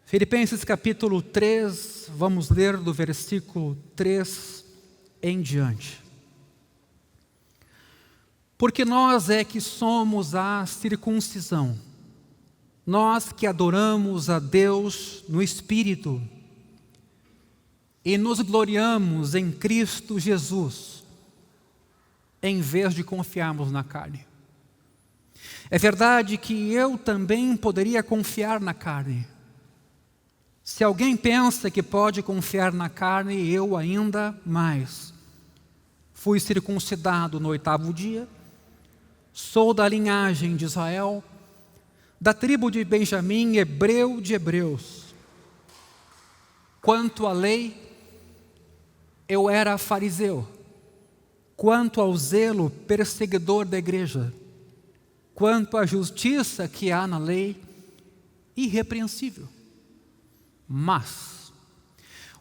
Filipenses capítulo 3, vamos ler do versículo 3 em diante. Porque nós é que somos a circuncisão, nós que adoramos a Deus no Espírito e nos gloriamos em Cristo Jesus, em vez de confiarmos na carne. É verdade que eu também poderia confiar na carne. Se alguém pensa que pode confiar na carne, eu ainda mais. Fui circuncidado no 8º dia, sou da linhagem de Israel, da tribo de Benjamim, hebreu de hebreus. Quanto à lei, eu era fariseu. Quanto ao zelo, perseguidor da igreja. Quanto à justiça que há na lei, irrepreensível. Mas,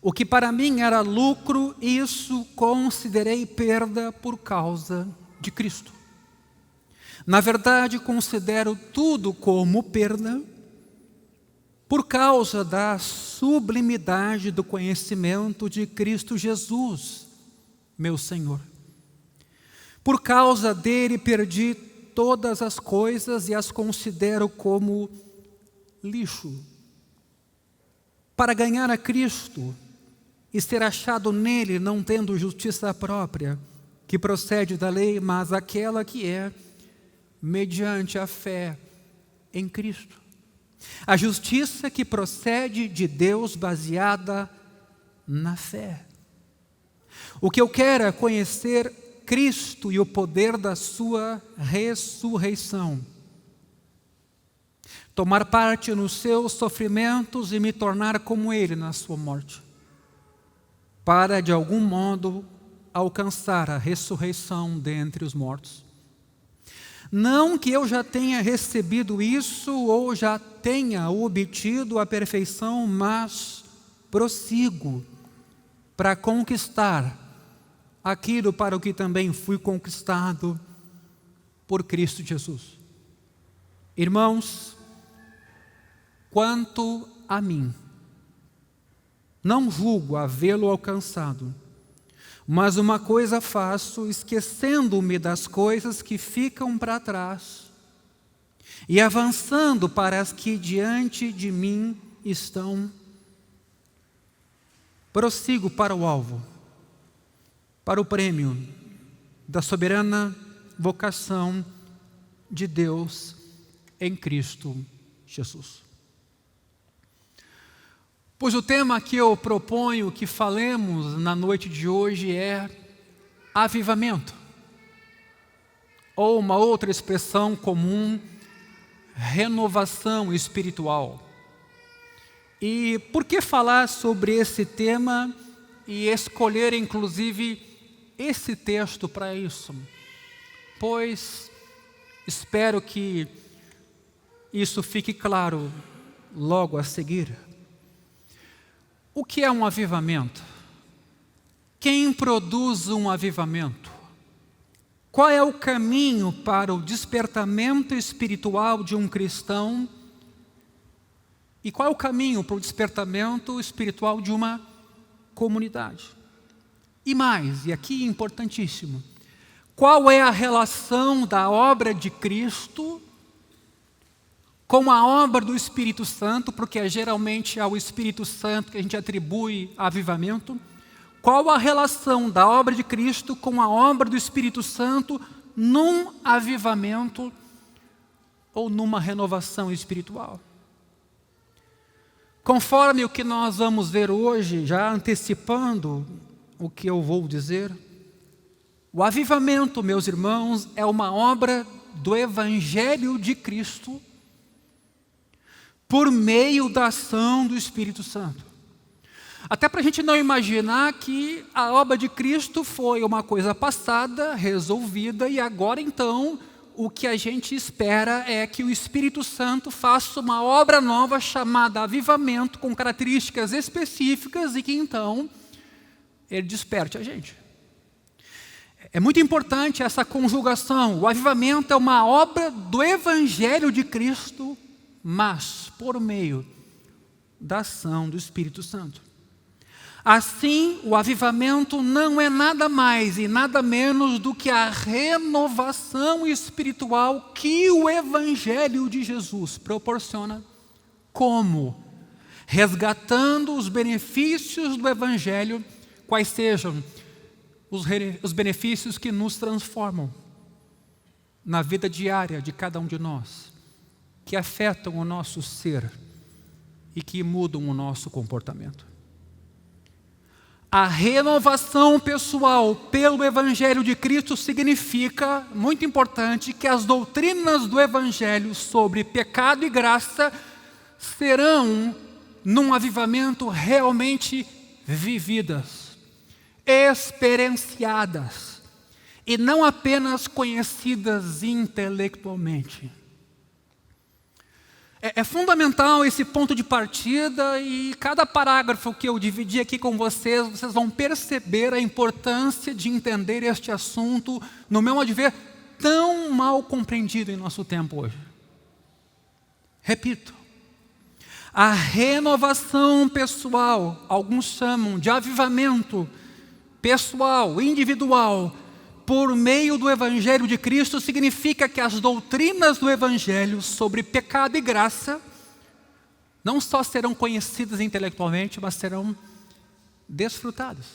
o que para mim era lucro, isso considerei perda por causa de Cristo. Na verdade, considero tudo como perda por causa da sublimidade do conhecimento de Cristo Jesus, meu Senhor. Por causa dele perdi todas as coisas e as considero como lixo, para ganhar a Cristo e ser achado nele, não tendo justiça própria, que procede da lei, mas aquela que é mediante a fé em Cristo. A justiça que procede de Deus baseada na fé. O que eu quero é conhecer Cristo e o poder da sua ressurreição. Tomar parte nos seus sofrimentos e me tornar como Ele na sua morte, para de algum modo alcançar a ressurreição dentre os mortos. Não que eu já tenha recebido isso ou já tenha obtido a perfeição, mas prossigo para conquistar aquilo para o que também fui conquistado por Cristo Jesus. Irmãos, quanto a mim, não julgo havê-lo alcançado, mas uma coisa faço, esquecendo-me das coisas que ficam para trás e avançando para as que diante de mim estão, prossigo para o alvo, para o prêmio da soberana vocação de Deus em Cristo Jesus. Pois o tema que eu proponho que falemos na noite de hoje é avivamento, ou uma outra expressão comum, renovação espiritual. E por que falar sobre esse tema e escolher inclusive esse texto para isso? Pois espero que isso fique claro logo a seguir. O que é um avivamento? Quem produz um avivamento? Qual é o caminho para o despertamento espiritual de um cristão? E qual é o caminho para o despertamento espiritual de uma comunidade? E mais, e aqui importantíssimo, qual é a relação da obra de Cristo com a obra do Espírito Santo, porque é geralmente ao Espírito Santo que a gente atribui avivamento? Qual a relação da obra de Cristo com a obra do Espírito Santo num avivamento ou numa renovação espiritual? Conforme o que nós vamos ver hoje, já antecipando o que eu vou dizer, o avivamento, meus irmãos, é uma obra do Evangelho de Cristo por meio da ação do Espírito Santo. Até para a gente não imaginar que a obra de Cristo foi uma coisa passada, resolvida, e agora então o que a gente espera é que o Espírito Santo faça uma obra nova chamada avivamento, com características específicas, e que então ele desperte a gente. É muito importante essa conjugação. O avivamento é uma obra do Evangelho de Cristo, mas por meio da ação do Espírito Santo. Assim, o avivamento não é nada mais e nada menos do que a renovação espiritual que o Evangelho de Jesus proporciona. Como? Resgatando os benefícios do Evangelho, quais sejam os benefícios que nos transformam na vida diária de cada um de nós, que afetam o nosso ser e que mudam o nosso comportamento. A renovação pessoal pelo Evangelho de Cristo significa, muito importante, que as doutrinas do Evangelho sobre pecado e graça serão, num avivamento, realmente vividas, experienciadas, e não apenas conhecidas intelectualmente. É fundamental esse ponto de partida, e cada parágrafo que eu dividi aqui com vocês, vocês vão perceber a importância de entender este assunto, no meu modo de ver, tão mal compreendido em nosso tempo hoje. Repito, a renovação pessoal, alguns chamam de avivamento pessoal, individual, por meio do Evangelho de Cristo, significa que as doutrinas do Evangelho sobre pecado e graça não só serão conhecidas intelectualmente, mas serão desfrutadas,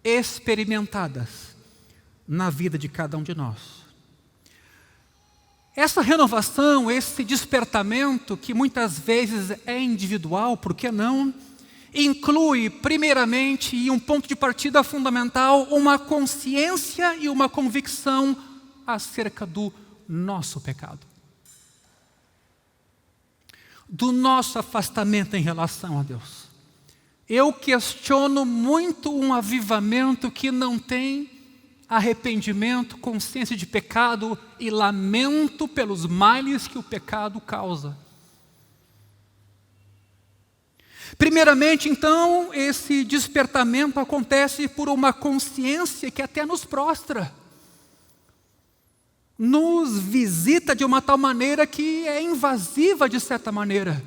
experimentadas na vida de cada um de nós. Essa renovação, esse despertamento, que muitas vezes é individual, por que não? Inclui, primeiramente, e um ponto de partida fundamental, uma consciência e uma convicção acerca do nosso pecado, do nosso afastamento em relação a Deus. Eu questiono muito um avivamento que não tem arrependimento, consciência de pecado e lamento pelos males que o pecado causa. Primeiramente, então, esse despertamento acontece por uma consciência que até nos prostra, nos visita de uma tal maneira que é invasiva de certa maneira,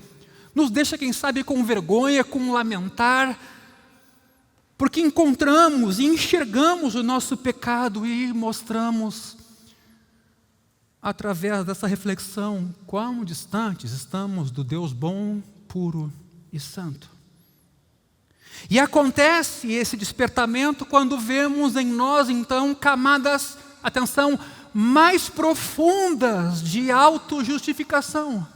nos deixa, quem sabe, com vergonha, com lamentar, porque encontramos e enxergamos o nosso pecado e mostramos, através dessa reflexão, quão distantes estamos do Deus bom, puro e santo. E acontece esse despertamento quando vemos em nós, então, camadas, atenção, mais profundas de autojustificação.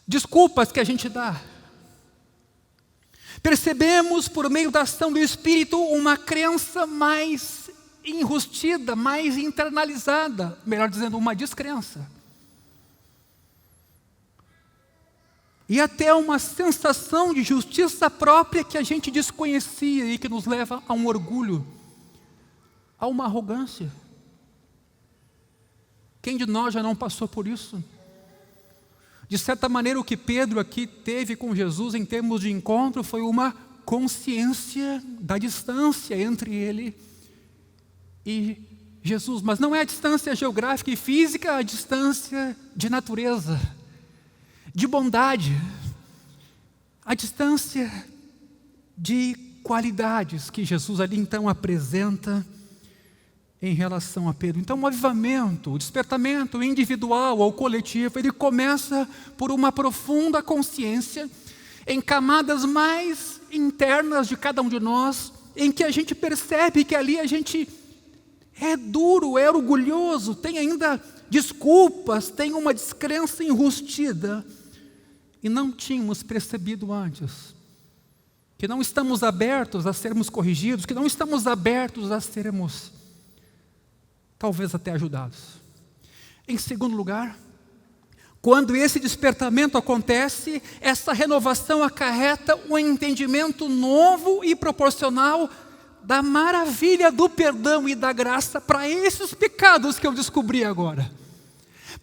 Desculpas que a gente dá. Percebemos, por meio da ação do Espírito, uma crença mais enrustida, mais internalizada, melhor dizendo, uma descrença. E até uma sensação de justiça própria que a gente desconhecia e que nos leva a um orgulho, a uma arrogância. Quem de nós já não passou por isso? De certa maneira, o que Pedro aqui teve com Jesus em termos de encontro foi uma consciência da distância entre ele e Jesus. Mas não é a distância geográfica e física, a distância de natureza, de bondade, a distância de qualidades que Jesus ali então apresenta em relação a Pedro. Então o avivamento, o despertamento individual ou coletivo, ele começa por uma profunda consciência em camadas mais internas de cada um de nós, em que a gente percebe que ali a gente é duro, é orgulhoso, tem ainda desculpas, tem uma descrença enrustida, e não tínhamos percebido antes, que não estamos abertos a sermos corrigidos, que não estamos abertos a sermos, talvez até ajudados. Em segundo lugar, quando esse despertamento acontece, essa renovação acarreta um entendimento novo e proporcional da maravilha do perdão e da graça para esses pecados que eu descobri agora.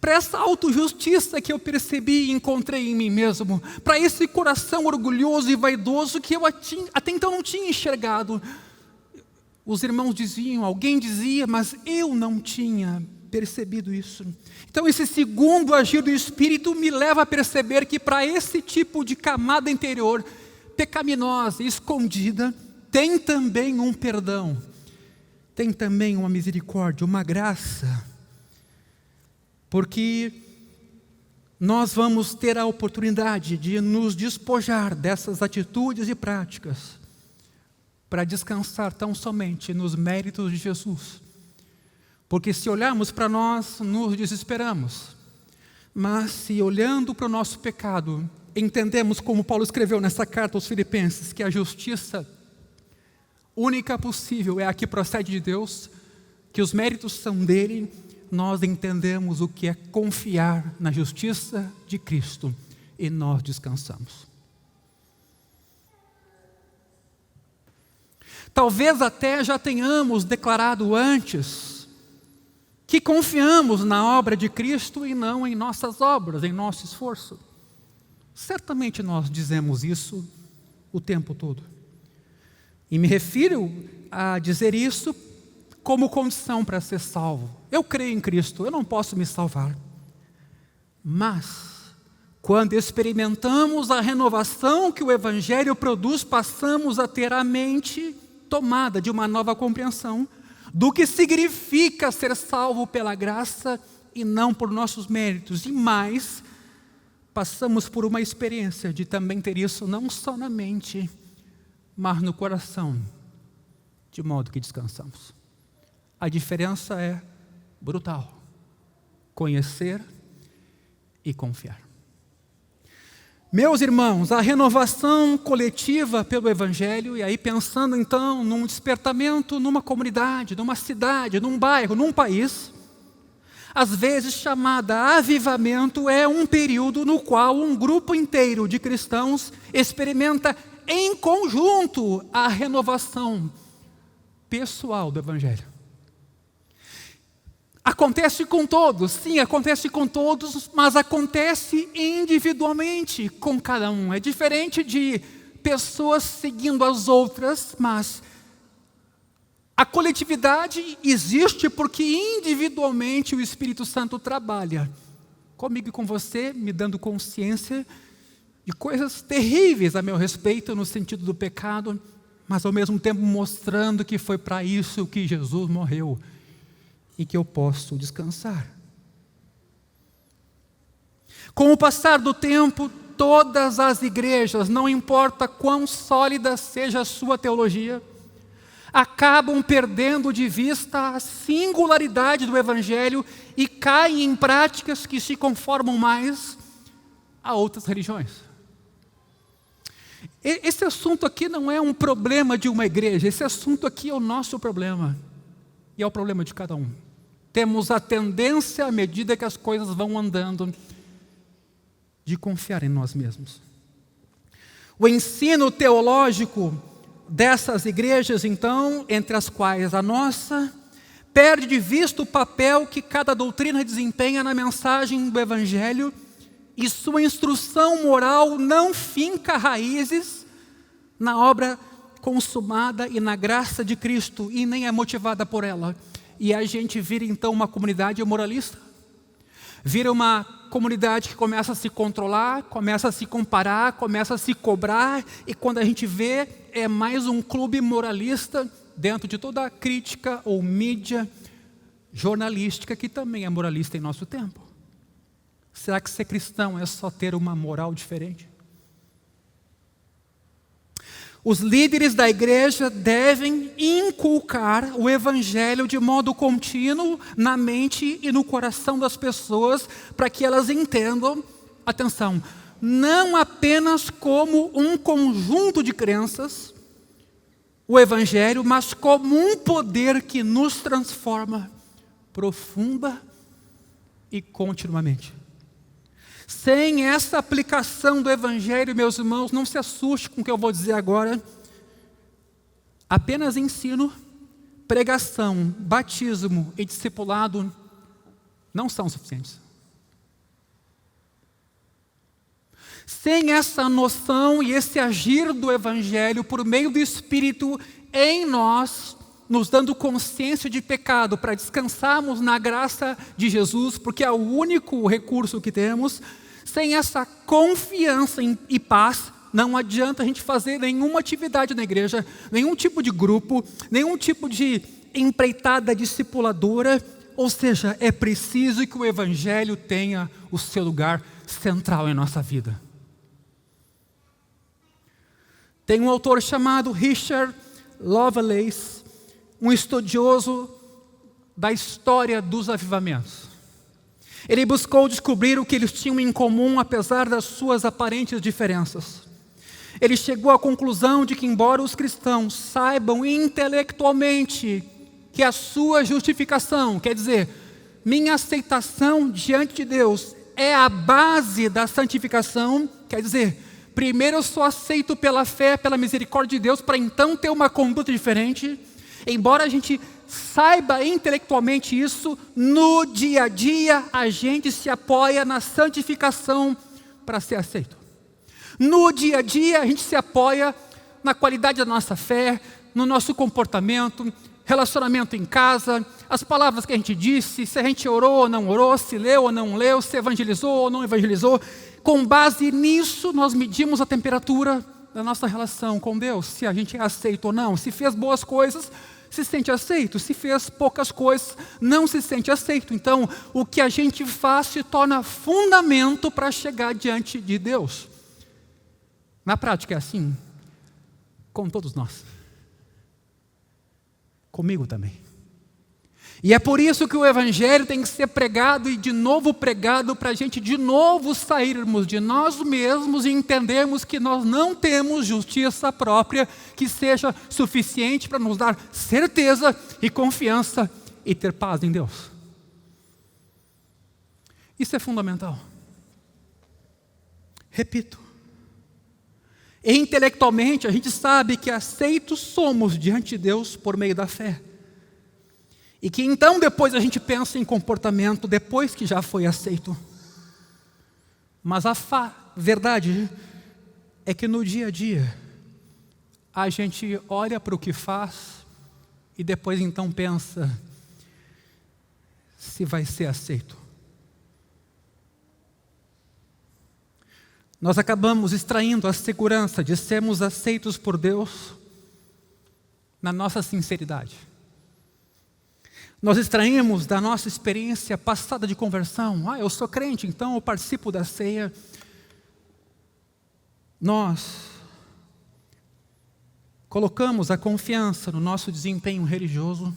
Para essa autojustiça que eu percebi e encontrei em mim mesmo, para esse coração orgulhoso e vaidoso que eu até então não tinha enxergado. Os irmãos diziam, alguém dizia, mas eu não tinha percebido isso. Então, esse segundo agir do Espírito me leva a perceber que para esse tipo de camada interior, pecaminosa e escondida, tem também um perdão, tem também uma misericórdia, uma graça, porque nós vamos ter a oportunidade de nos despojar dessas atitudes e práticas para descansar tão somente nos méritos de Jesus. Porque se olharmos para nós, nos desesperamos. Mas se olhando para o nosso pecado, entendemos, como Paulo escreveu nessa carta aos Filipenses, que a justiça única possível é a que procede de Deus, que os méritos são dele, nós entendemos o que é confiar na justiça de Cristo e nós descansamos. Talvez até já tenhamos declarado antes que confiamos na obra de Cristo e não em nossas obras, em nosso esforço. Certamente nós dizemos isso o tempo todo. E me refiro a dizer isso como condição para ser salvo. Eu creio em Cristo, eu não posso me salvar. Mas, quando experimentamos a renovação que o Evangelho produz, passamos a ter a mente tomada de uma nova compreensão do que significa ser salvo pela graça e não por nossos méritos. E mais, passamos por uma experiência de também ter isso não só na mente, mas no coração, de modo que descansamos. A diferença é brutal: conhecer e confiar. Meus irmãos, a renovação coletiva pelo Evangelho, e aí pensando então num despertamento numa comunidade, numa cidade, num bairro, num país, às vezes chamada avivamento, é um período no qual um grupo inteiro de cristãos experimenta em conjunto a renovação pessoal do Evangelho. Acontece com todos, sim, acontece com todos, mas acontece individualmente com cada um. É diferente de pessoas seguindo as outras, mas a coletividade existe porque individualmente o Espírito Santo trabalha comigo e com você, me dando consciência de coisas terríveis a meu respeito no sentido do pecado, mas ao mesmo tempo mostrando que foi para isso que Jesus morreu e que eu posso descansar. Com o passar do tempo, todas as igrejas, não importa quão sólida seja a sua teologia, acabam perdendo de vista a singularidade do Evangelho e caem em práticas que se conformam mais a outras religiões. Esse assunto aqui não é um problema de uma igreja, esse assunto aqui é o nosso problema e é o problema de cada um. Temos a tendência, à medida que as coisas vão andando, de confiar em nós mesmos. O ensino teológico dessas igrejas, então, entre as quais a nossa, perde de vista o papel que cada doutrina desempenha na mensagem do Evangelho e sua instrução moral não finca raízes na obra consumada e na graça de Cristo e nem é motivada por ela. E a gente vira então uma comunidade moralista, vira uma comunidade que começa a se controlar, começa a se comparar, começa a se cobrar, e quando a gente vê, é mais um clube moralista dentro de toda a crítica ou mídia jornalística que também é moralista em nosso tempo. Será que ser cristão é só ter uma moral diferente? Os líderes da igreja devem inculcar o Evangelho de modo contínuo na mente e no coração das pessoas, para que elas entendam, atenção, não apenas como um conjunto de crenças, o Evangelho, mas como um poder que nos transforma profunda e continuamente. Sem essa aplicação do Evangelho, meus irmãos, não se assuste com o que eu vou dizer agora. Apenas ensino, pregação, batismo e discipulado não são suficientes. Sem essa noção e esse agir do Evangelho por meio do Espírito em nós, nos dando consciência de pecado para descansarmos na graça de Jesus, porque é o único recurso que temos. Sem essa confiança e paz, não adianta a gente fazer nenhuma atividade na igreja, nenhum tipo de grupo, nenhum tipo de empreitada discipuladora. Ou seja, é preciso que o Evangelho tenha o seu lugar central em nossa vida. Tem um autor chamado Richard Lovelace, um estudioso da história dos avivamentos. Ele buscou descobrir o que eles tinham em comum, apesar das suas aparentes diferenças. Ele chegou à conclusão de que, embora os cristãos saibam intelectualmente que a sua justificação, quer dizer, minha aceitação diante de Deus, é a base da santificação, quer dizer, primeiro eu sou aceito pela fé, pela misericórdia de Deus, para então ter uma conduta diferente. Embora a gente saiba intelectualmente isso, no dia a dia a gente se apoia na santificação para ser aceito. No dia a dia a gente se apoia na qualidade da nossa fé, no nosso comportamento, relacionamento em casa, as palavras que a gente disse, se a gente orou ou não orou, se leu ou não leu, se evangelizou ou não evangelizou. Com base nisso nós medimos a temperatura da nossa relação com Deus, se a gente é aceito ou não. Se fez boas coisas, se sente aceito. Se fez poucas coisas, não se sente aceito. Então, o que a gente faz se torna fundamento para chegar diante de Deus. Na prática é assim com todos nós. Comigo também. E é por isso que o Evangelho tem que ser pregado e de novo pregado, para a gente de novo sairmos de nós mesmos e entendermos que nós não temos justiça própria que seja suficiente para nos dar certeza e confiança e ter paz em Deus. Isso é fundamental. Repito. Intelectualmente a gente sabe que aceitos somos diante de Deus por meio da fé. E que então depois a gente pensa em comportamento depois que já foi aceito. Mas a verdade é que no dia a dia a gente olha para o que faz e depois então pensa se vai ser aceito. Nós acabamos extraindo a segurança de sermos aceitos por Deus na nossa sinceridade. Nós extraímos da nossa experiência passada de conversão. Eu sou crente, então eu participo da ceia. Nós colocamos a confiança no nosso desempenho religioso.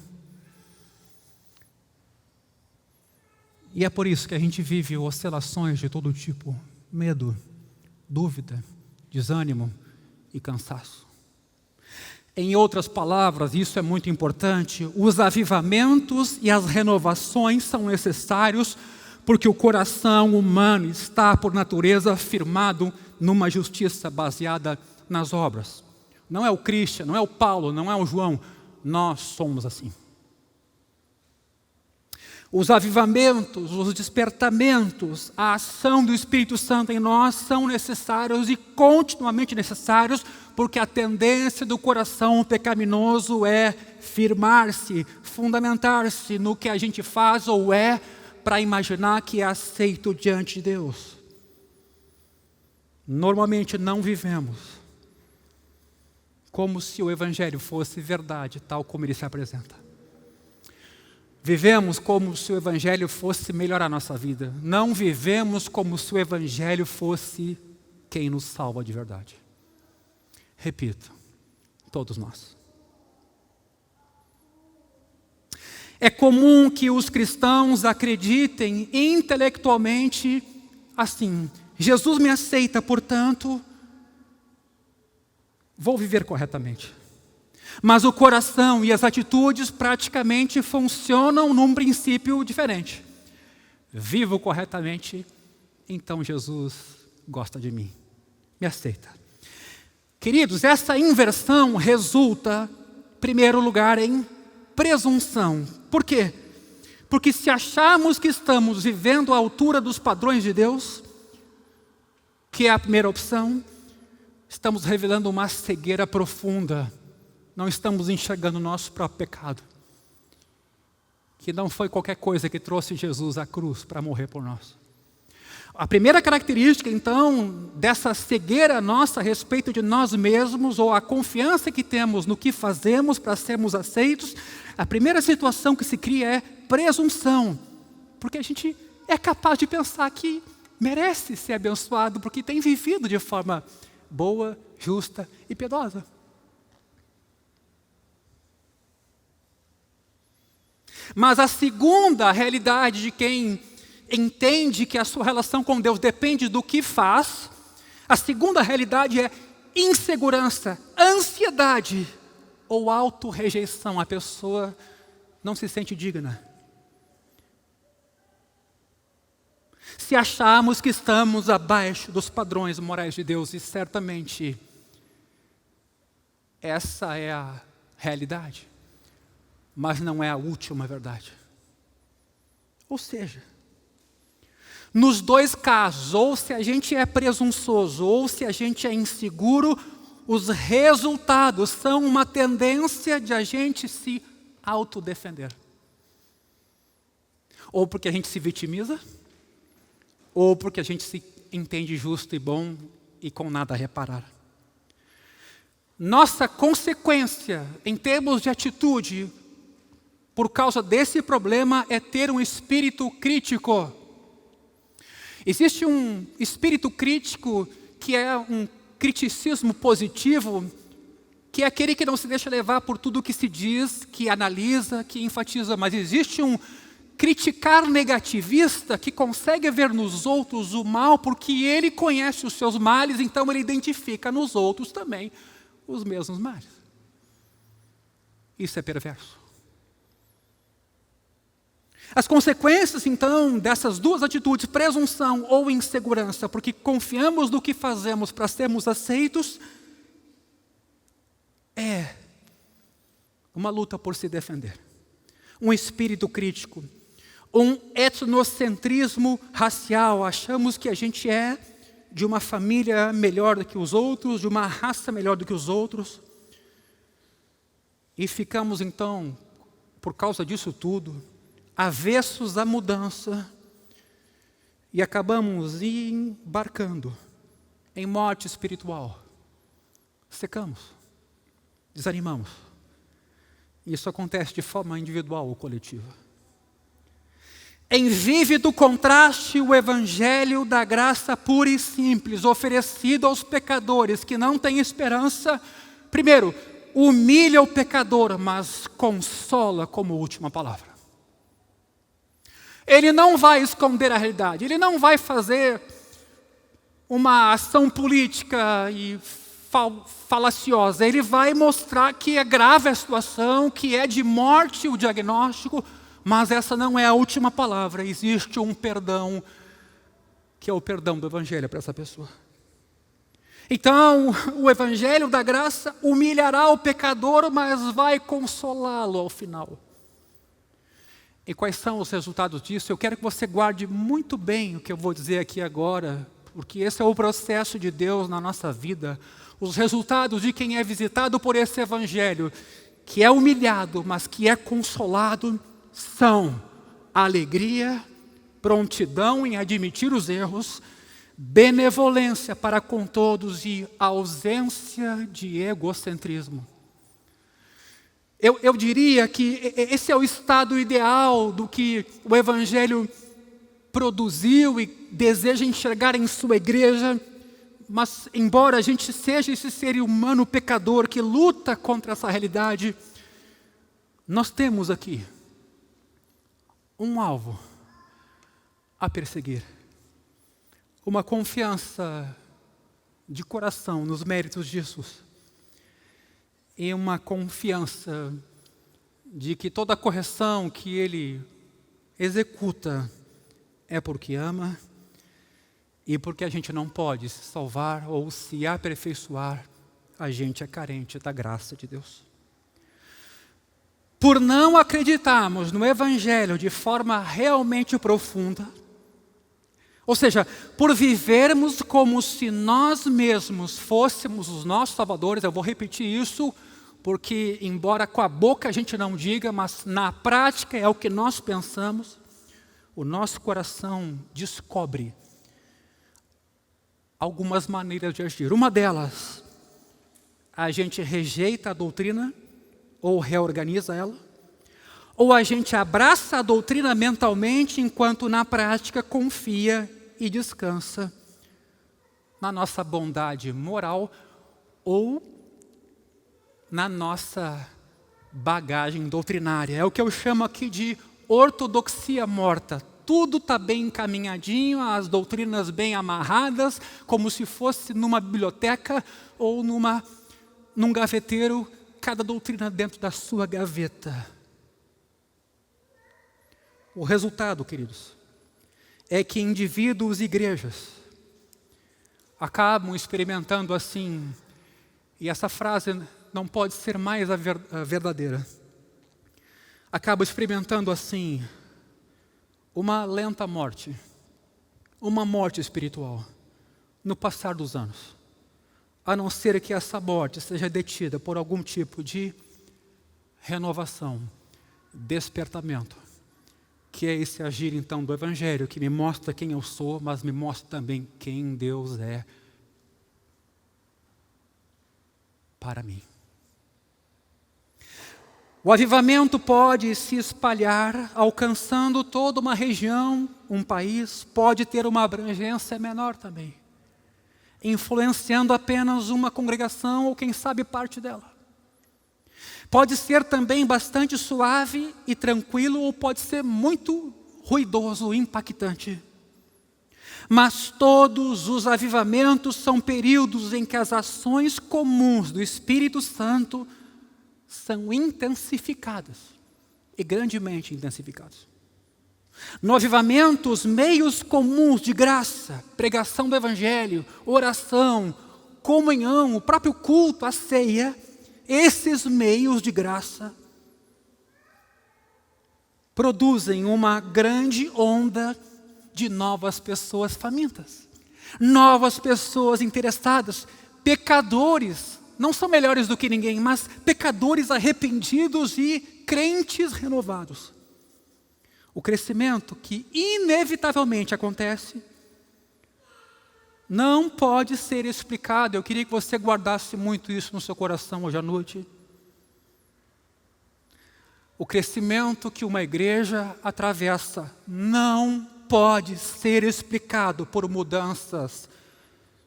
E é por isso que a gente vive oscilações de todo tipo. Medo, dúvida, desânimo e cansaço. Em outras palavras, isso é muito importante, os avivamentos e as renovações são necessários porque o coração humano está, por natureza, firmado numa justiça baseada nas obras. Não é o Christian, não é o Paulo, não é o João, nós somos assim. Os avivamentos, os despertamentos, a ação do Espírito Santo em nós são necessários e continuamente necessários, porque a tendência do coração pecaminoso é firmar-se, fundamentar-se no que a gente faz ou é, para imaginar que é aceito diante de Deus. Normalmente não vivemos como se o Evangelho fosse verdade, tal como ele se apresenta. Vivemos como se o Evangelho fosse melhorar a nossa vida. Não vivemos como se o Evangelho fosse quem nos salva de verdade. Repito, todos nós. É comum que os cristãos acreditem intelectualmente assim: Jesus me aceita, portanto, vou viver corretamente. Mas o coração e as atitudes praticamente funcionam num princípio diferente. Vivo corretamente, então Jesus gosta de mim, me aceita. Queridos, essa inversão resulta, em primeiro lugar, em presunção. Por quê? Porque se acharmos que estamos vivendo à altura dos padrões de Deus, que é a primeira opção, estamos revelando uma cegueira profunda não estamos enxergando o nosso próprio pecado, que não foi qualquer coisa que trouxe Jesus à cruz para morrer por nós. A primeira característica, então, dessa cegueira nossa a respeito de nós mesmos, ou a confiança que temos no que fazemos para sermos aceitos, a primeira situação que se cria é presunção, porque a gente é capaz de pensar que merece ser abençoado, porque tem vivido de forma boa, justa e piedosa. Mas a segunda realidade de quem entende que a sua relação com Deus depende do que faz, a segunda realidade é insegurança, ansiedade ou autorrejeição. A pessoa não se sente digna. Se acharmos que estamos abaixo dos padrões morais de Deus, e certamente essa é a realidade, mas não é a última verdade. Ou seja, nos dois casos, ou se a gente é presunçoso, ou se a gente é inseguro, os resultados são uma tendência de a gente se autodefender. Ou porque a gente se vitimiza, ou porque a gente se entende justo e bom e com nada a reparar. Nossa consequência, em termos de atitude, por causa desse problema, é ter um espírito crítico. Existe um espírito crítico que é um criticismo positivo, que é aquele que não se deixa levar por tudo o que se diz, que analisa, que enfatiza, mas existe um criticar negativista que consegue ver nos outros o mal porque ele conhece os seus males, então ele identifica nos outros também os mesmos males. Isso é perverso. As consequências, então, dessas duas atitudes, presunção ou insegurança, porque confiamos no que fazemos para sermos aceitos, é uma luta por se defender, um espírito crítico, um etnocentrismo racial. Achamos que a gente é de uma família melhor do que os outros, de uma raça melhor do que os outros, e ficamos, então, por causa disso tudo, avessos à mudança e acabamos embarcando em morte espiritual. Secamos, desanimamos. Isso acontece de forma individual ou coletiva. Em vívido contraste, o evangelho da graça pura e simples, oferecido aos pecadores que não têm esperança, primeiro, humilha o pecador, mas consola como última palavra. Ele não vai esconder a realidade, ele não vai fazer uma ação política e falaciosa, ele vai mostrar que é grave a situação, que é de morte o diagnóstico, mas essa não é a última palavra, existe um perdão, que é o perdão do evangelho para essa pessoa. Então, o evangelho da graça humilhará o pecador, mas vai consolá-lo ao final. E quais são os resultados disso? Eu quero que você guarde muito bem o que eu vou dizer aqui agora, porque esse é o processo de Deus na nossa vida. Os resultados de quem é visitado por esse evangelho, que é humilhado, mas que é consolado, são alegria, prontidão em admitir os erros, benevolência para com todos e ausência de egocentrismo. Eu diria que esse é o estado ideal do que o evangelho produziu e deseja enxergar em sua igreja, mas embora a gente seja esse ser humano pecador que luta contra essa realidade, nós temos aqui um alvo a perseguir, uma confiança de coração nos méritos de Jesus, e uma confiança de que toda correção que Ele executa é porque ama e porque a gente não pode se salvar ou se aperfeiçoar, a gente é carente da graça de Deus. Por não acreditarmos no Evangelho de forma realmente profunda, ou seja, por vivermos como se nós mesmos fôssemos os nossos salvadores, eu vou repetir isso, porque, embora com a boca a gente não diga, mas na prática é o que nós pensamos, o nosso coração descobre algumas maneiras de agir. Uma delas, a gente rejeita a doutrina ou reorganiza ela, ou a gente abraça a doutrina mentalmente, enquanto na prática confia e descansa na nossa bondade moral ou na nossa bagagem doutrinária. É o que eu chamo aqui de ortodoxia morta. Tudo está bem encaminhadinho, as doutrinas bem amarradas, como se fosse numa biblioteca ou num gaveteiro, cada doutrina dentro da sua gaveta. O resultado, queridos, é que indivíduos e igrejas acabam experimentando assim, e essa frase não pode ser mais a verdadeira, acabam experimentando assim, uma lenta morte, uma morte espiritual, no passar dos anos, a não ser que essa morte seja detida por algum tipo de renovação, despertamento, que é esse agir então do Evangelho, que me mostra quem eu sou, mas me mostra também quem Deus é para mim. O avivamento pode se espalhar, alcançando toda uma região, um país, pode ter uma abrangência menor também, influenciando apenas uma congregação ou quem sabe parte dela. Pode ser também bastante suave e tranquilo, ou pode ser muito ruidoso, impactante. Mas todos os avivamentos são períodos em que as ações comuns do Espírito Santo são intensificadas, e grandemente intensificadas. No avivamento, os meios comuns de graça, pregação do Evangelho, oração, comunhão, o próprio culto, a ceia, esses meios de graça produzem uma grande onda de novas pessoas famintas, novas pessoas interessadas, pecadores, não são melhores do que ninguém, mas pecadores arrependidos e crentes renovados. O crescimento que inevitavelmente acontece não pode ser explicado. Eu queria que você guardasse muito isso no seu coração hoje à noite. O crescimento que uma igreja atravessa não pode ser explicado por mudanças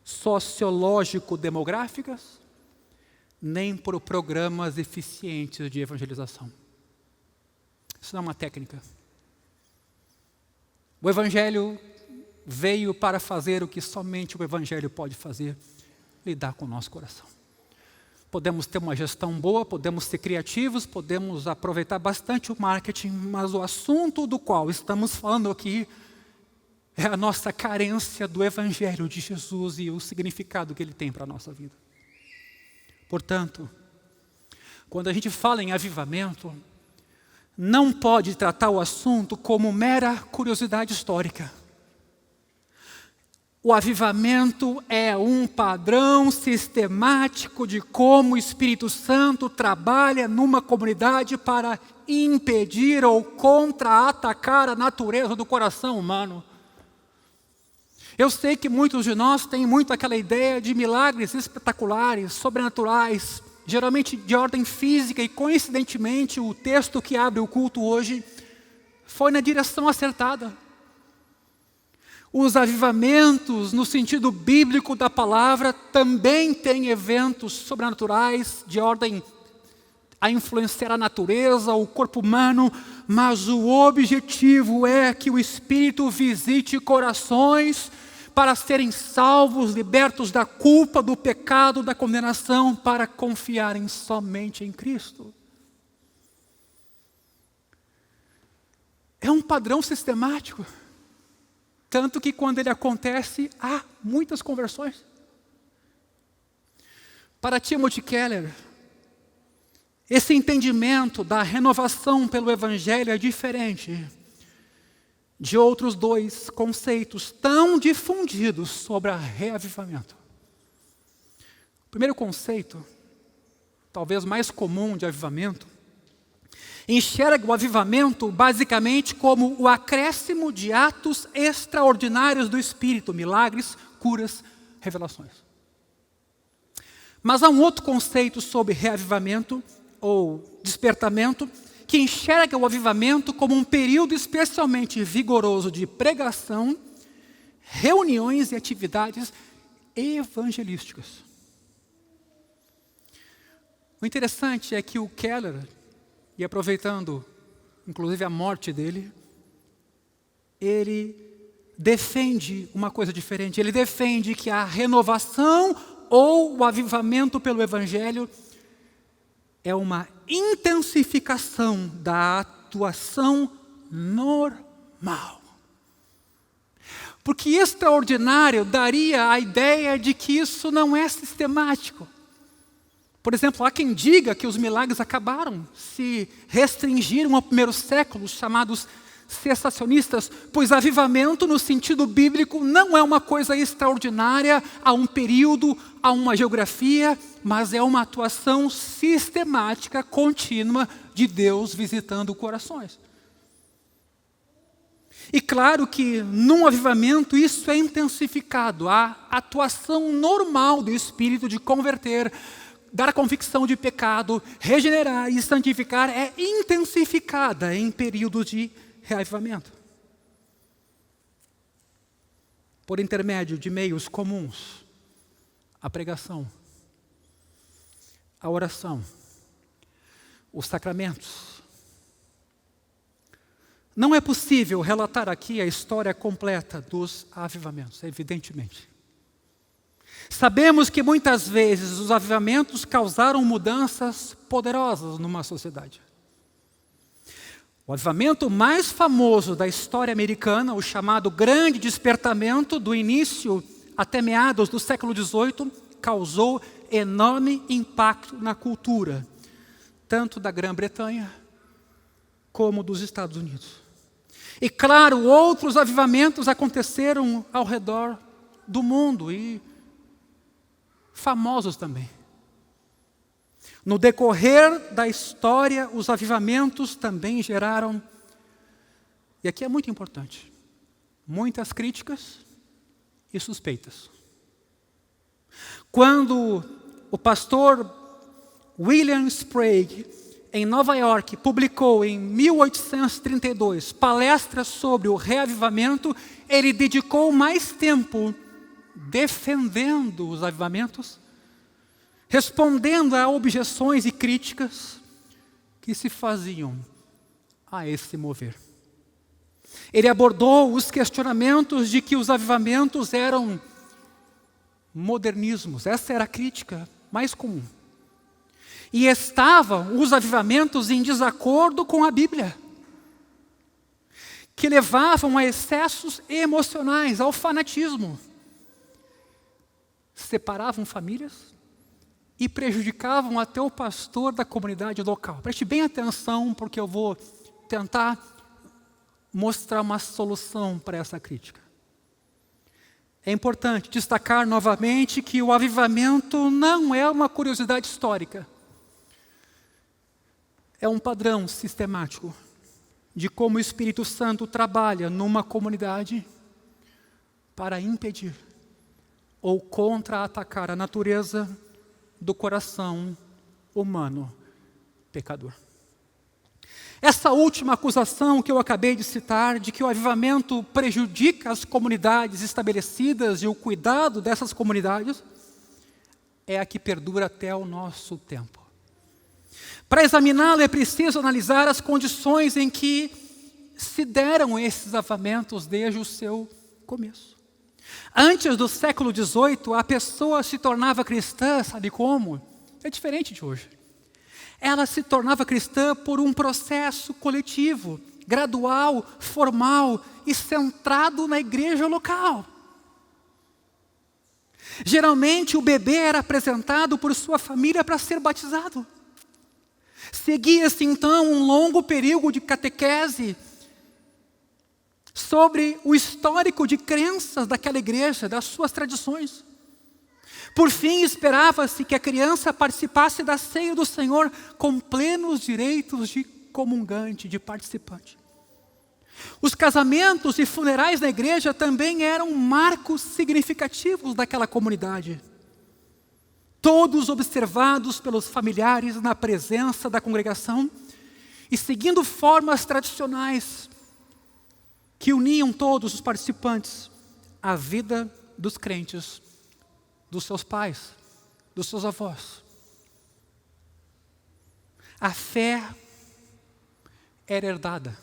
sociológico-demográficas, nem por programas eficientes de evangelização. Isso não é uma técnica. O Evangelho veio para fazer o que somente o Evangelho pode fazer, lidar com o nosso coração. Podemos ter uma gestão boa, podemos ser criativos, podemos aproveitar bastante o marketing, mas o assunto do qual estamos falando aqui é a nossa carência do Evangelho de Jesus e o significado que ele tem para a nossa vida. Portanto, quando a gente fala em avivamento, não pode tratar o assunto como mera curiosidade histórica. O avivamento é um padrão sistemático de como o Espírito Santo trabalha numa comunidade para impedir ou contra-atacar a natureza do coração humano. Eu sei que muitos de nós têm muito aquela ideia de milagres espetaculares, sobrenaturais, geralmente de ordem física, e coincidentemente o texto que abre o culto hoje foi na direção acertada. Os avivamentos, no sentido bíblico da palavra, também têm eventos sobrenaturais de ordem a influenciar a natureza, o corpo humano, mas o objetivo é que o Espírito visite corações para serem salvos, libertos da culpa, do pecado, da condenação, para confiarem somente em Cristo. É um padrão sistemático, tanto que quando ele acontece, há muitas conversões. Para Timothy Keller, esse entendimento da renovação pelo Evangelho é diferente de outros dois conceitos tão difundidos sobre reavivamento. O primeiro conceito talvez mais comum de avivamento, enxerga o avivamento basicamente como o acréscimo de atos extraordinários do Espírito, milagres, curas, revelações. Mas há um outro conceito sobre reavivamento ou despertamento que enxerga o avivamento como um período especialmente vigoroso de pregação, reuniões e atividades evangelísticas. O interessante é que o Keller, e aproveitando inclusive a morte dele, ele defende uma coisa diferente. Ele defende que a renovação ou o avivamento pelo Evangelho é uma intensificação da atuação normal. Porque extraordinário daria a ideia de que isso não é sistemático. Por exemplo, há quem diga que os milagres acabaram, se restringiram ao primeiro século, chamados cessacionistas, pois avivamento no sentido bíblico não é uma coisa extraordinária a um período, a uma geografia, mas é uma atuação sistemática, contínua de Deus visitando corações. E claro que num avivamento isso é intensificado, a atuação normal do Espírito de converter, dar a convicção de pecado, regenerar e santificar é intensificada em períodos de reavivamento. Por intermédio de meios comuns, a pregação, a oração, os sacramentos. Não é possível relatar aqui a história completa dos avivamentos, evidentemente. Sabemos que muitas vezes os avivamentos causaram mudanças poderosas numa sociedade. O avivamento mais famoso da história americana, o chamado Grande Despertamento, do início até meados do século XVIII, causou enorme impacto na cultura, tanto da Grã-Bretanha como dos Estados Unidos. E claro, outros avivamentos aconteceram ao redor do mundo e famosos também. No decorrer da história, os avivamentos também geraram, e aqui é muito importante, muitas críticas e suspeitas. Quando o pastor William Sprague, em Nova York, publicou em 1832 palestras sobre o reavivamento, ele dedicou mais tempo defendendo os avivamentos, respondendo a objeções e críticas que se faziam a esse mover. Ele abordou os questionamentos de que os avivamentos eram modernismos, essa era a crítica mais comum. E estavam os avivamentos em desacordo com a Bíblia, que levavam a excessos emocionais, ao fanatismo, separavam famílias e prejudicavam até o pastor da comunidade local. Preste bem atenção, porque eu vou tentar mostrar uma solução para essa crítica. É importante destacar novamente que o avivamento não é uma curiosidade histórica. É um padrão sistemático de como o Espírito Santo trabalha numa comunidade para impedir ou contra-atacar a natureza do coração humano pecador. Essa última acusação que eu acabei de citar, de que o avivamento prejudica as comunidades estabelecidas e o cuidado dessas comunidades, é a que perdura até o nosso tempo. Para examiná-lo é preciso analisar as condições em que se deram esses avivamentos desde o seu começo. Antes do século XVIII, a pessoa se tornava cristã, sabe como? É diferente de hoje. Ela se tornava cristã por um processo coletivo, gradual, formal e centrado na igreja local. Geralmente o bebê era apresentado por sua família para ser batizado. Seguia-se então um longo período de catequese sobre o histórico de crenças daquela igreja, das suas tradições. Por fim, esperava-se que a criança participasse da ceia do Senhor com plenos direitos de comungante, de participante. Os casamentos e funerais na igreja também eram marcos significativos daquela comunidade. Todos observados pelos familiares na presença da congregação e seguindo formas tradicionais que uniam todos os participantes à vida dos crentes, dos seus pais, dos seus avós. A fé era herdada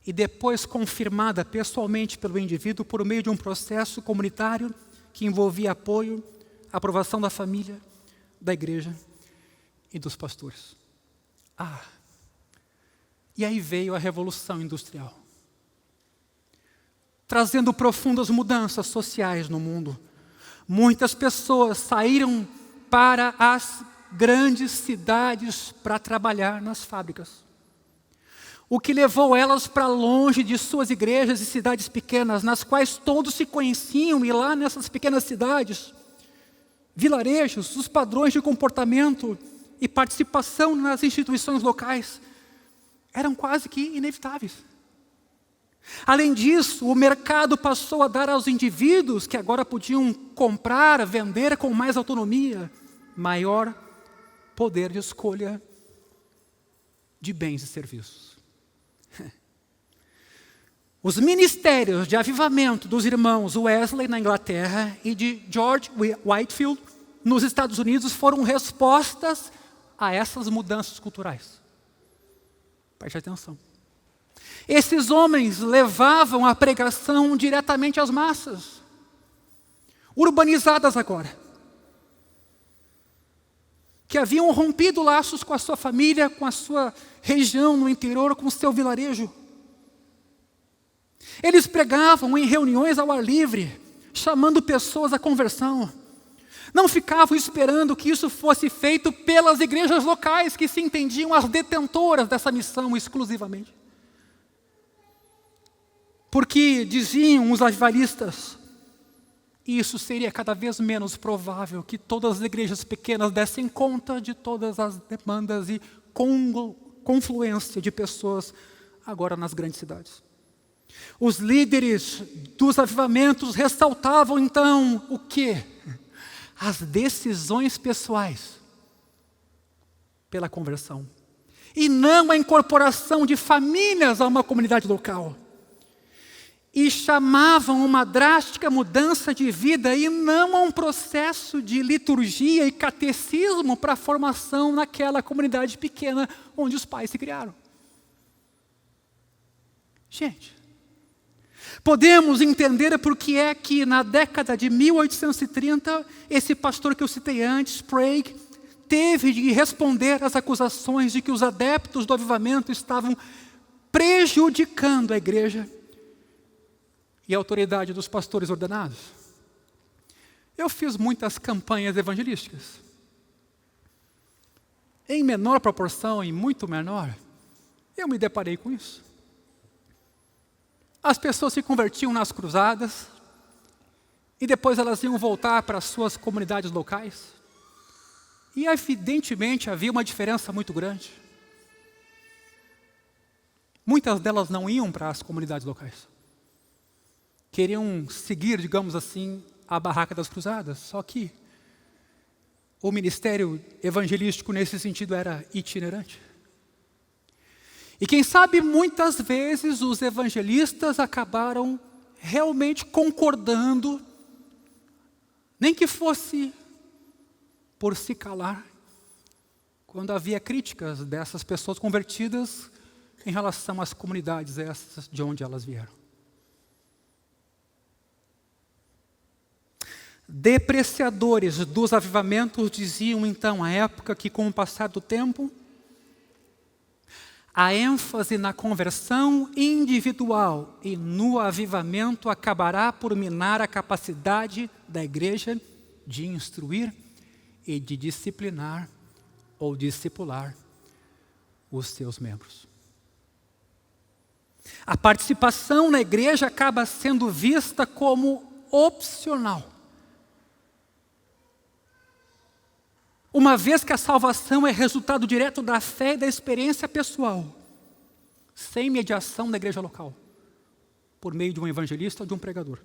e depois confirmada pessoalmente pelo indivíduo por meio de um processo comunitário que envolvia apoio, aprovação da família, da igreja e dos pastores. E aí veio a Revolução Industrial, trazendo profundas mudanças sociais no mundo. Muitas pessoas saíram para as grandes cidades para trabalhar nas fábricas, o que levou elas para longe de suas igrejas e cidades pequenas, nas quais todos se conheciam, e lá nessas pequenas cidades, vilarejos, os padrões de comportamento e participação nas instituições locais eram quase que inevitáveis. Além disso, o mercado passou a dar aos indivíduos, que agora podiam comprar, vender com mais autonomia, maior poder de escolha de bens e serviços. Os ministérios de avivamento dos irmãos Wesley na Inglaterra e de George Whitefield nos Estados Unidos foram respostas a essas mudanças culturais. Preste atenção. Esses homens levavam a pregação diretamente às massas, urbanizadas agora, que haviam rompido laços com a sua família, com a sua região no interior, com o seu vilarejo. Eles pregavam em reuniões ao ar livre, chamando pessoas à conversão. Não ficavam esperando que isso fosse feito pelas igrejas locais, que se entendiam as detentoras dessa missão exclusivamente. Porque, diziam os avivalistas, isso seria cada vez menos provável que todas as igrejas pequenas dessem conta de todas as demandas e confluência de pessoas agora nas grandes cidades. Os líderes dos avivamentos ressaltavam então o quê? As decisões pessoais pela conversão, e não a incorporação de famílias a uma comunidade local. E chamavam uma drástica mudança de vida e não a um processo de liturgia e catecismo para a formação naquela comunidade pequena onde os pais se criaram. Gente, podemos entender por que é que na década de 1830, esse pastor que eu citei antes, Sprague, teve de responder às acusações de que os adeptos do avivamento estavam prejudicando a igreja e a autoridade dos pastores ordenados. Eu fiz muitas campanhas evangelísticas. Em menor proporção, em muito menor, eu me deparei com isso. As pessoas se convertiam nas cruzadas e depois elas iam voltar para as suas comunidades locais. E evidentemente havia uma diferença muito grande. Muitas delas não iam para as comunidades locais. Queriam seguir, digamos assim, a barraca das cruzadas, só que o ministério evangelístico nesse sentido era itinerante. E quem sabe muitas vezes os evangelistas acabaram realmente concordando, nem que fosse por se calar, quando havia críticas dessas pessoas convertidas em relação às comunidades essas de onde elas vieram. Depreciadores dos avivamentos diziam então à época que, com o passar do tempo, a ênfase na conversão individual e no avivamento acabará por minar a capacidade da igreja de instruir e de disciplinar ou discipular os seus membros. A participação na igreja acaba sendo vista como opcional, uma vez que a salvação é resultado direto da fé e da experiência pessoal, sem mediação da igreja local, por meio de um evangelista ou de um pregador.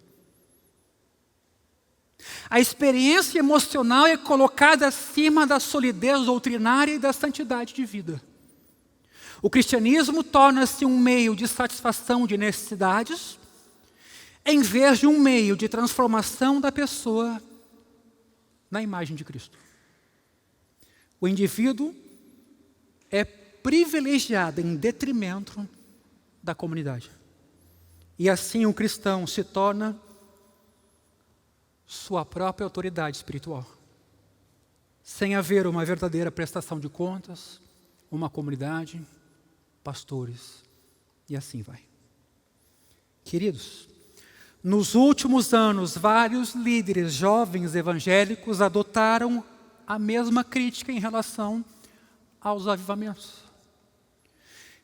A experiência emocional é colocada acima da solidez doutrinária e da santidade de vida. O cristianismo torna-se um meio de satisfação de necessidades, em vez de um meio de transformação da pessoa na imagem de Cristo. O indivíduo é privilegiado em detrimento da comunidade. E assim o cristão se torna sua própria autoridade espiritual, sem haver uma verdadeira prestação de contas, uma comunidade, pastores, e assim vai. Queridos, nos últimos anos, vários líderes jovens evangélicos adotaram a mesma crítica em relação aos avivamentos.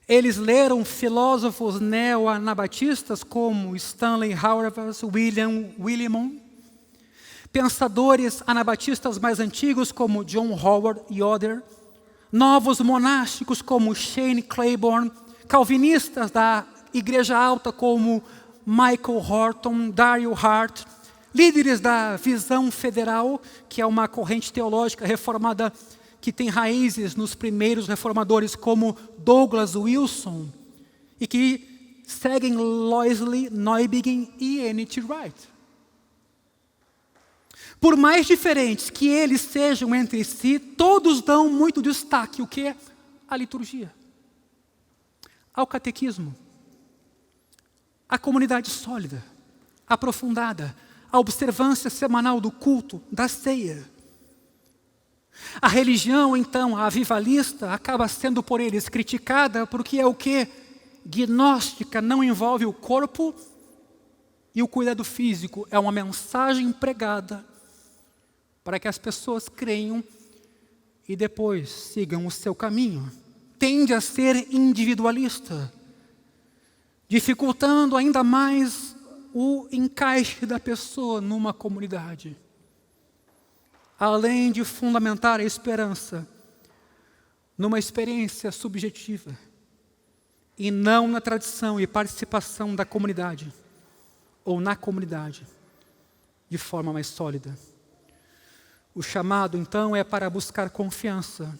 Eles leram filósofos neo-anabatistas como Stanley Hauerwas, William Willimon, pensadores anabatistas mais antigos como John Howard Yoder, novos monásticos como Shane Claiborne, calvinistas da Igreja Alta como Michael Horton, Daryl Hart, líderes da Visão Federal, que é uma corrente teológica reformada que tem raízes nos primeiros reformadores como Douglas Wilson e que seguem Loisley, Neubigin e N.T. Wright. Por mais diferentes que eles sejam entre si, todos dão muito destaque, o que? A liturgia, ao catequismo, a comunidade sólida, aprofundada, a observância semanal do culto, da ceia. A religião, então, a avivalista, acaba sendo por eles criticada porque é o que? Gnóstica, não envolve o corpo e o cuidado físico. É uma mensagem pregada para que as pessoas creiam e depois sigam o seu caminho. Tende a ser individualista, dificultando ainda mais o encaixe da pessoa numa comunidade. Além de fundamentar a esperança numa experiência subjetiva e não na tradição e participação da comunidade ou na comunidade de forma mais sólida. O chamado, então, é para buscar confiança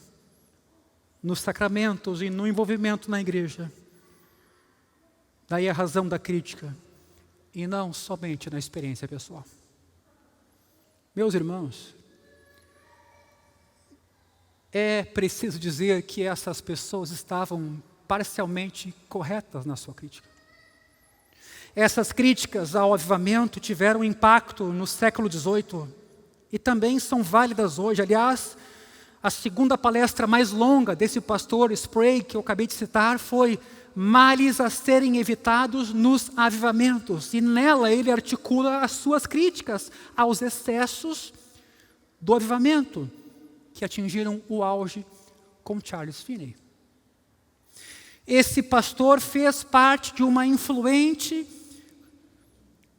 nos sacramentos e no envolvimento na igreja. Daí a razão da crítica, e não somente na experiência pessoal. Meus irmãos, é preciso dizer que essas pessoas estavam parcialmente corretas na sua crítica. Essas críticas ao avivamento tiveram impacto no século XVIII e também são válidas hoje. Aliás, a segunda palestra mais longa desse pastor Sprague, que eu acabei de citar, foi Males a serem evitados nos avivamentos. E nela ele articula as suas críticas aos excessos do avivamento, que atingiram o auge com Charles Finney. Esse pastor fez parte de uma influente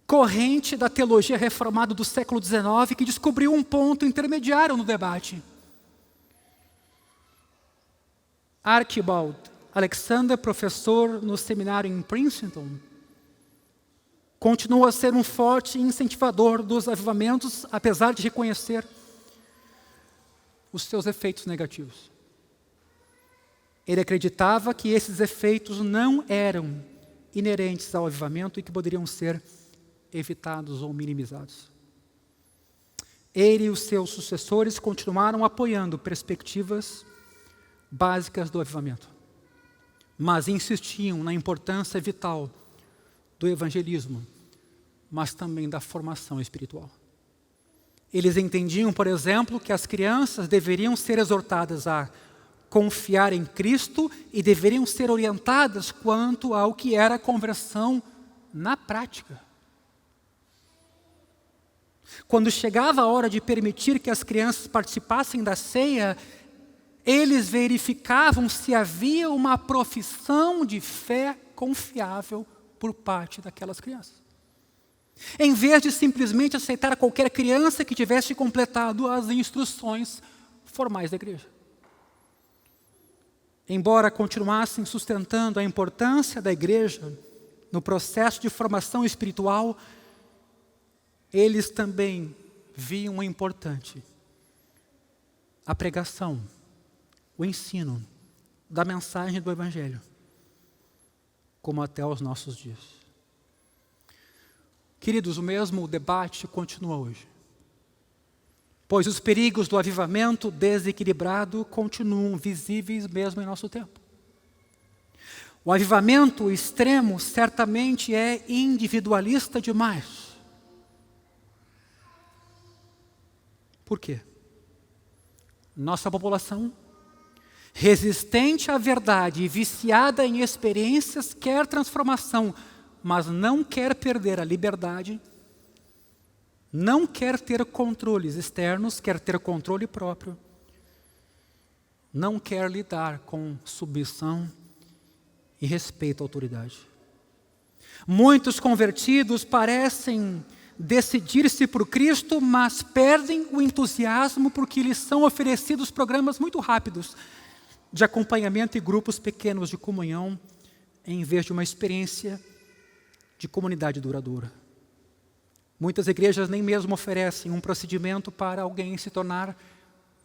corrente da teologia reformada do século XIX que descobriu um ponto intermediário no debate. Archibald Alexander, professor no seminário em Princeton, continua a ser um forte incentivador dos avivamentos, apesar de reconhecer os seus efeitos negativos. Ele acreditava que esses efeitos não eram inerentes ao avivamento e que poderiam ser evitados ou minimizados. Ele e os seus sucessores continuaram apoiando perspectivas básicas do avivamento, mas insistiam na importância vital do evangelismo, mas também da formação espiritual. Eles entendiam, por exemplo, que as crianças deveriam ser exortadas a confiar em Cristo e deveriam ser orientadas quanto ao que era a conversão na prática. Quando chegava a hora de permitir que as crianças participassem da ceia, eles verificavam se havia uma profissão de fé confiável por parte daquelas crianças. Em vez de simplesmente aceitar qualquer criança que tivesse completado as instruções formais da igreja. Embora continuassem sustentando a importância da igreja no processo de formação espiritual, eles também viam o importante: a pregação, o ensino da mensagem do Evangelho, como até os nossos dias. Queridos, o mesmo debate continua hoje, pois os perigos do avivamento desequilibrado continuam visíveis mesmo em nosso tempo. O avivamento extremo certamente é individualista demais. Por quê? Nossa população, resistente à verdade e viciada em experiências, quer transformação, mas não quer perder a liberdade, não quer ter controles externos, quer ter controle próprio, não quer lidar com submissão e respeito à autoridade. Muitos convertidos parecem decidir-se por Cristo, mas perdem o entusiasmo porque lhes são oferecidos programas muito rápidos de acompanhamento e grupos pequenos de comunhão, em vez de uma experiência de comunidade duradoura. Muitas igrejas nem mesmo oferecem um procedimento para alguém se tornar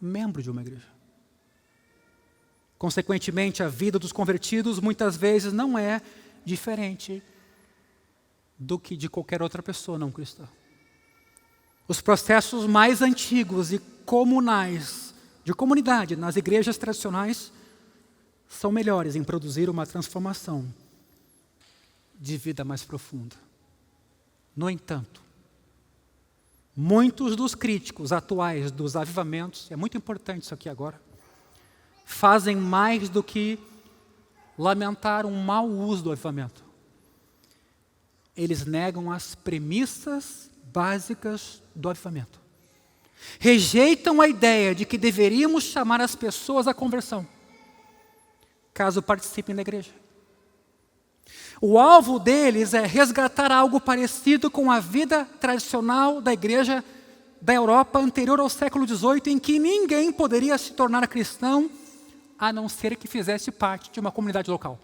membro de uma igreja. Consequentemente, a vida dos convertidos muitas vezes não é diferente do que de qualquer outra pessoa não cristã. Os processos mais antigos e comunais de comunidade nas igrejas tradicionais são melhores em produzir uma transformação de vida mais profunda. No entanto, muitos dos críticos atuais dos avivamentos, é muito importante isso aqui agora, fazem mais do que lamentar um mau uso do avivamento. Eles negam as premissas básicas do avivamento. Rejeitam a ideia de que deveríamos chamar as pessoas à conversão, caso participem da igreja. O alvo deles é resgatar algo parecido com a vida tradicional da igreja da Europa anterior ao século XVIII, em que ninguém poderia se tornar cristão a não ser que fizesse parte de uma comunidade local.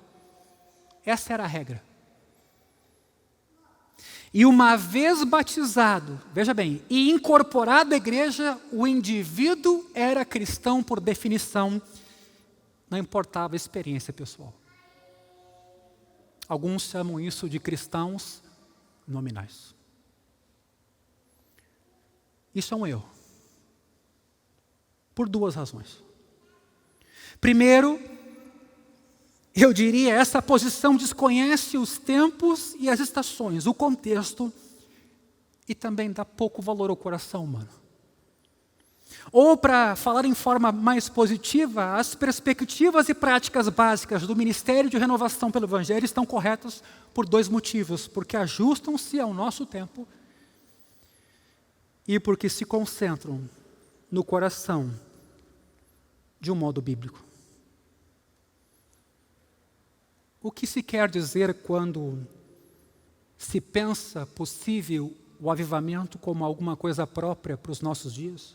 Essa era a regra. E uma vez batizado, veja bem, e incorporado à igreja, o indivíduo era cristão por definição, não importava a experiência pessoal. Alguns chamam isso de cristãos nominais. Isso é um erro. Por duas razões. Primeiro, eu diria, essa posição desconhece os tempos e as estações, o contexto, e também dá pouco valor ao coração humano. Ou, para falar em forma mais positiva, as perspectivas e práticas básicas do Ministério de Renovação pelo Evangelho estão corretas por dois motivos: porque ajustam-se ao nosso tempo e porque se concentram no coração de um modo bíblico. O que se quer dizer quando se pensa possível o avivamento como alguma coisa própria para os nossos dias?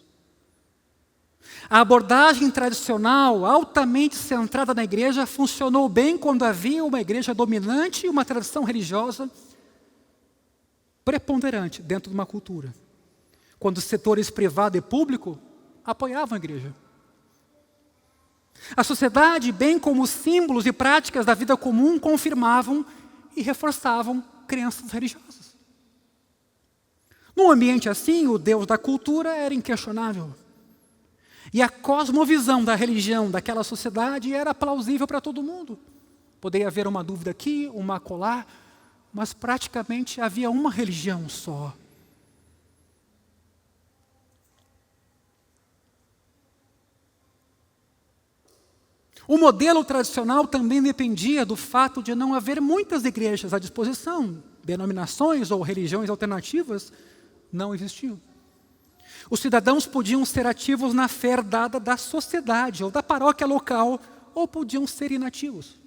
A abordagem tradicional, altamente centrada na igreja, funcionou bem quando havia uma igreja dominante e uma tradição religiosa preponderante dentro de uma cultura. Quando os setores privado e público apoiavam a igreja. A sociedade, bem como os símbolos e práticas da vida comum, confirmavam e reforçavam crenças religiosas. Num ambiente assim, o Deus da cultura era inquestionável. E a cosmovisão da religião daquela sociedade era plausível para todo mundo. Poderia haver uma dúvida aqui, uma acolá, mas praticamente havia uma religião só. O modelo tradicional também dependia do fato de não haver muitas igrejas à disposição. Denominações ou religiões alternativas não existiam. Os cidadãos podiam ser ativos na fé herdada da sociedade ou da paróquia local, ou podiam ser inativos.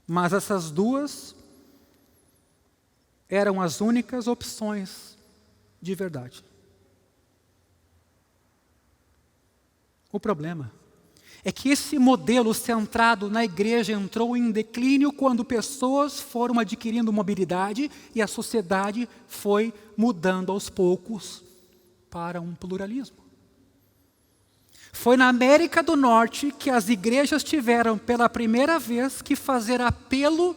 Mas essas duas eram as únicas opções de verdade. O problema é que esse modelo centrado na igreja entrou em declínio quando pessoas foram adquirindo mobilidade e a sociedade foi mudando aos poucos para um pluralismo. Foi na América do Norte que as igrejas tiveram pela primeira vez que fazer apelo,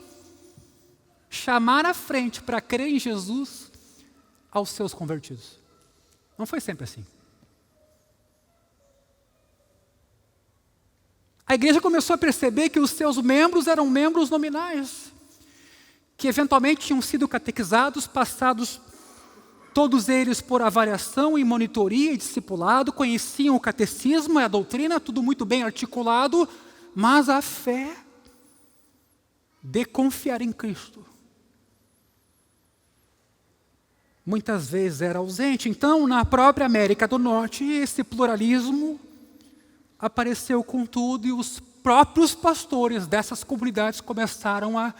chamar à frente para crer em Jesus aos seus convertidos. Não foi sempre assim. A igreja começou a perceber que os seus membros eram membros nominais, que eventualmente tinham sido catequizados, passados todos eles por avaliação e monitoria e discipulado, conheciam o catecismo e a doutrina, tudo muito bem articulado, mas a fé de confiar em Cristo muitas vezes era ausente. Então, na própria América do Norte, esse pluralismo apareceu com tudo e os próprios pastores dessas comunidades começaram a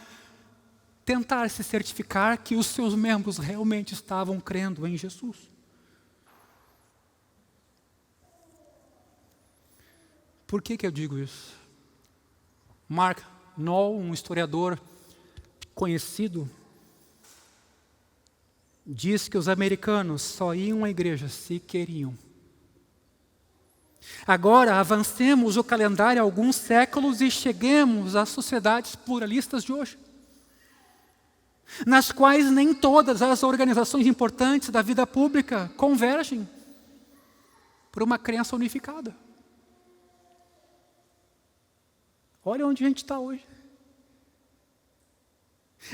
tentar se certificar que os seus membros realmente estavam crendo em Jesus. Por que eu digo isso? Mark Knoll, um historiador conhecido, diz que os americanos só iam à igreja se queriam. Agora, avancemos o calendário alguns séculos e cheguemos às sociedades pluralistas de hoje, nas quais nem todas as organizações importantes da vida pública convergem por uma crença unificada. Olha onde a gente está hoje.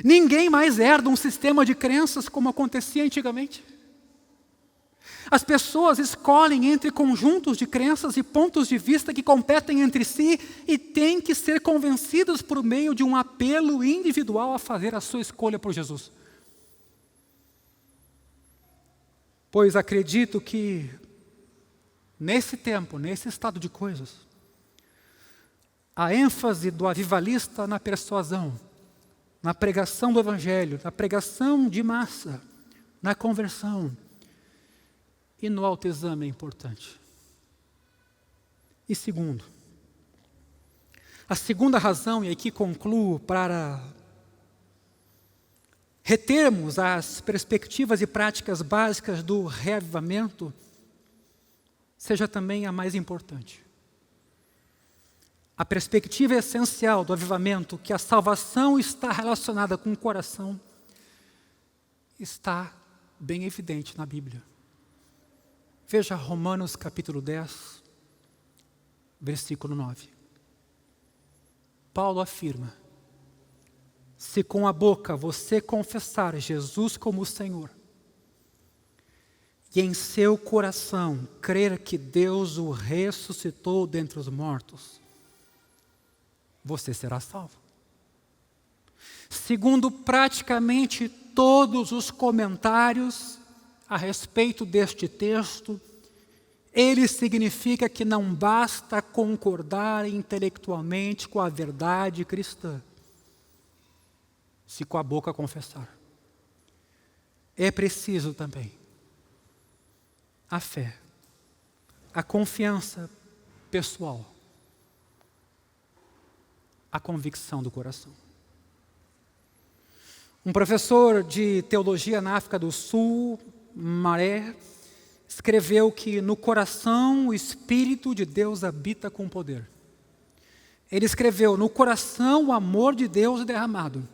Ninguém mais herda um sistema de crenças como acontecia antigamente. As pessoas escolhem entre conjuntos de crenças e pontos de vista que competem entre si e têm que ser convencidas por meio de um apelo individual a fazer a sua escolha por Jesus. Pois acredito que, nesse tempo, nesse estado de coisas, a ênfase do avivalista na persuasão, na pregação do Evangelho, na pregação de massa, na conversão, e no autoexame é importante. E segundo, a segunda razão, e aqui concluo, para retermos as perspectivas e práticas básicas do reavivamento, seja também a mais importante. A perspectiva essencial do avivamento, que a salvação está relacionada com o coração, está bem evidente na Bíblia. Veja Romanos capítulo 10, versículo 9. Paulo afirma: se com a boca você confessar Jesus como Senhor, e em seu coração crer que Deus o ressuscitou dentre os mortos, você será salvo. Segundo praticamente todos os comentários a respeito deste texto, ele significa que não basta concordar intelectualmente com a verdade cristã, se com a boca confessar. É preciso também a fé, a confiança pessoal, a convicção do coração. Um professor de teologia na África do Sul, Maré, escreveu que no coração o Espírito de Deus habita com poder. Ele escreveu: no coração o amor de Deus é derramado.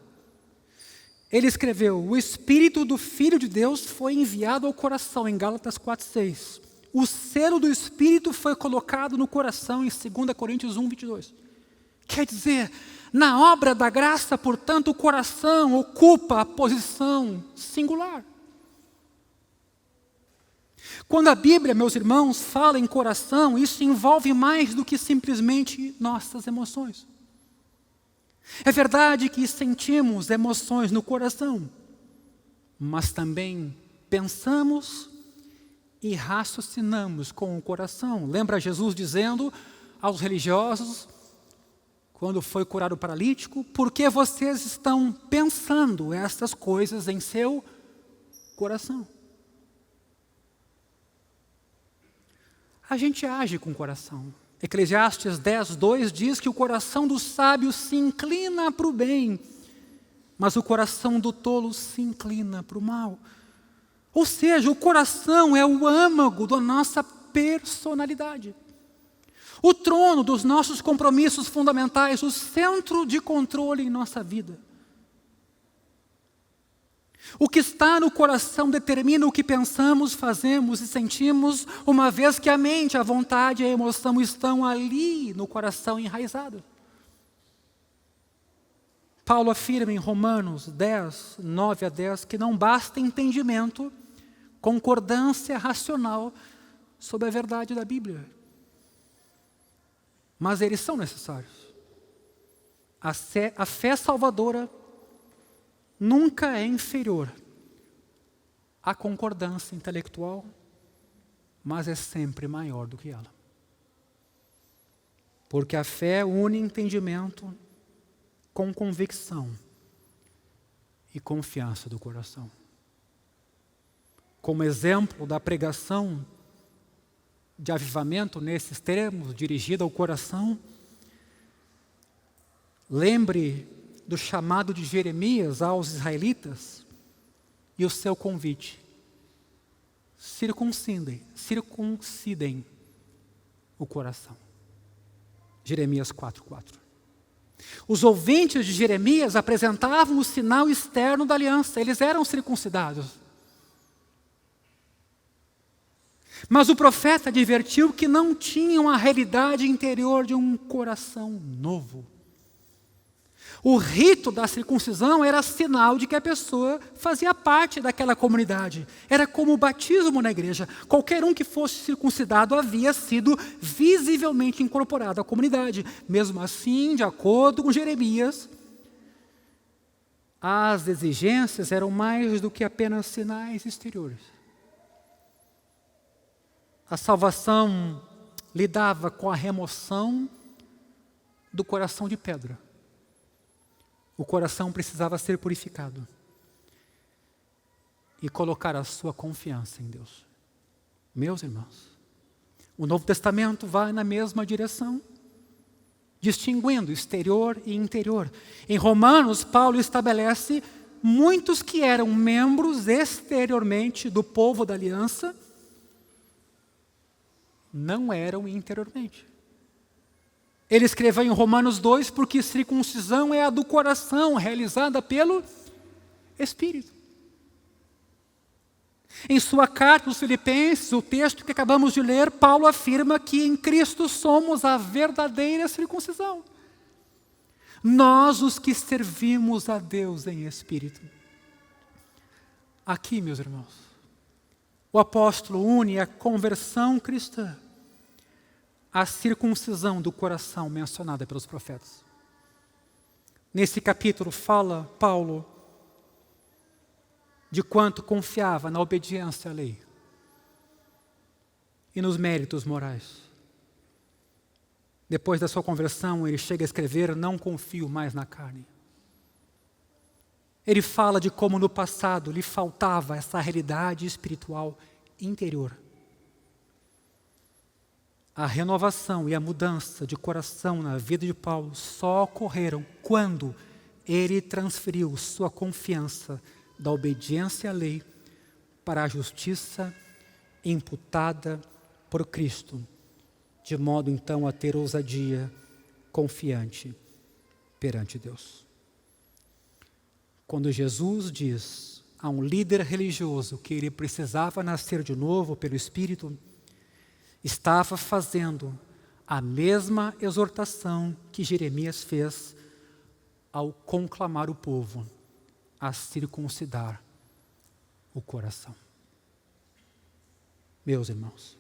Ele escreveu: o Espírito do Filho de Deus foi enviado ao coração, em Gálatas 4:6. O selo do Espírito foi colocado no coração, em 2 Coríntios 1:22. Quer dizer, na obra da graça, portanto, o coração ocupa a posição singular. Quando a Bíblia, meus irmãos, fala em coração, isso envolve mais do que simplesmente nossas emoções. É verdade que sentimos emoções no coração, mas também pensamos e raciocinamos com o coração. Lembra Jesus dizendo aos religiosos, quando foi curar o paralítico: por que vocês estão pensando essas coisas em seu coração? a gente age com o coração. Eclesiastes 10:2 diz que o coração do sábio se inclina para o bem, mas o coração do tolo se inclina para o mal. Ou seja, o coração é o âmago da nossa personalidade. O trono dos nossos compromissos fundamentais, o centro de controle em nossa vida. O que está no coração determina o que pensamos, fazemos e sentimos, uma vez que a mente, a vontade e a emoção estão ali no coração enraizado. Paulo afirma em Romanos 10, 9 a 10, que não basta entendimento, concordância racional sobre a verdade da Bíblia. Mas eles são necessários. A fé salvadora nunca é inferior à concordância intelectual, mas é sempre maior do que ela. Porque a fé une entendimento com convicção e confiança do coração. Como exemplo da pregação de avivamento nesses termos, dirigida ao coração, lembre do chamado de Jeremias aos israelitas e o seu convite. Circuncidem o coração. Jeremias 4:4. Os ouvintes de Jeremias apresentavam o sinal externo da aliança, eles eram circuncidados. Mas o profeta advertiu que não tinham a realidade interior de um coração novo. O rito da circuncisão era sinal de que a pessoa fazia parte daquela comunidade. Era como o batismo na igreja. Qualquer um que fosse circuncidado havia sido visivelmente incorporado à comunidade. Mesmo assim, de acordo com Jeremias, as exigências eram mais do que apenas sinais exteriores. A salvação lidava com a remoção do coração de pedra. O coração precisava ser purificado e colocar a sua confiança em Deus. Meus irmãos, o Novo Testamento vai na mesma direção, distinguindo exterior e interior. Em Romanos, Paulo estabelece muitos que eram membros exteriormente do povo da aliança, não eram interiormente. Ele escreveu em Romanos 2, porque circuncisão é a do coração, realizada pelo Espírito. Em sua carta aos Filipenses, o texto que acabamos de ler, Paulo afirma que em Cristo somos a verdadeira circuncisão. Nós os que servimos a Deus em Espírito. Aqui, meus irmãos, o apóstolo une a conversão cristã à circuncisão do coração mencionada pelos profetas. Nesse capítulo fala Paulo de quanto confiava na obediência à lei e nos méritos morais. Depois da sua conversão, ele chega a escrever: não confio mais na carne. Ele fala de como no passado lhe faltava essa realidade espiritual interior. A renovação e a mudança de coração na vida de Paulo só ocorreram quando ele transferiu sua confiança da obediência à lei para a justiça imputada por Cristo, de modo então a ter ousadia confiante perante Deus. Quando Jesus diz a um líder religioso que ele precisava nascer de novo pelo Espírito, estava fazendo a mesma exortação que Jeremias fez ao conclamar o povo a circuncidar o coração. Meus irmãos,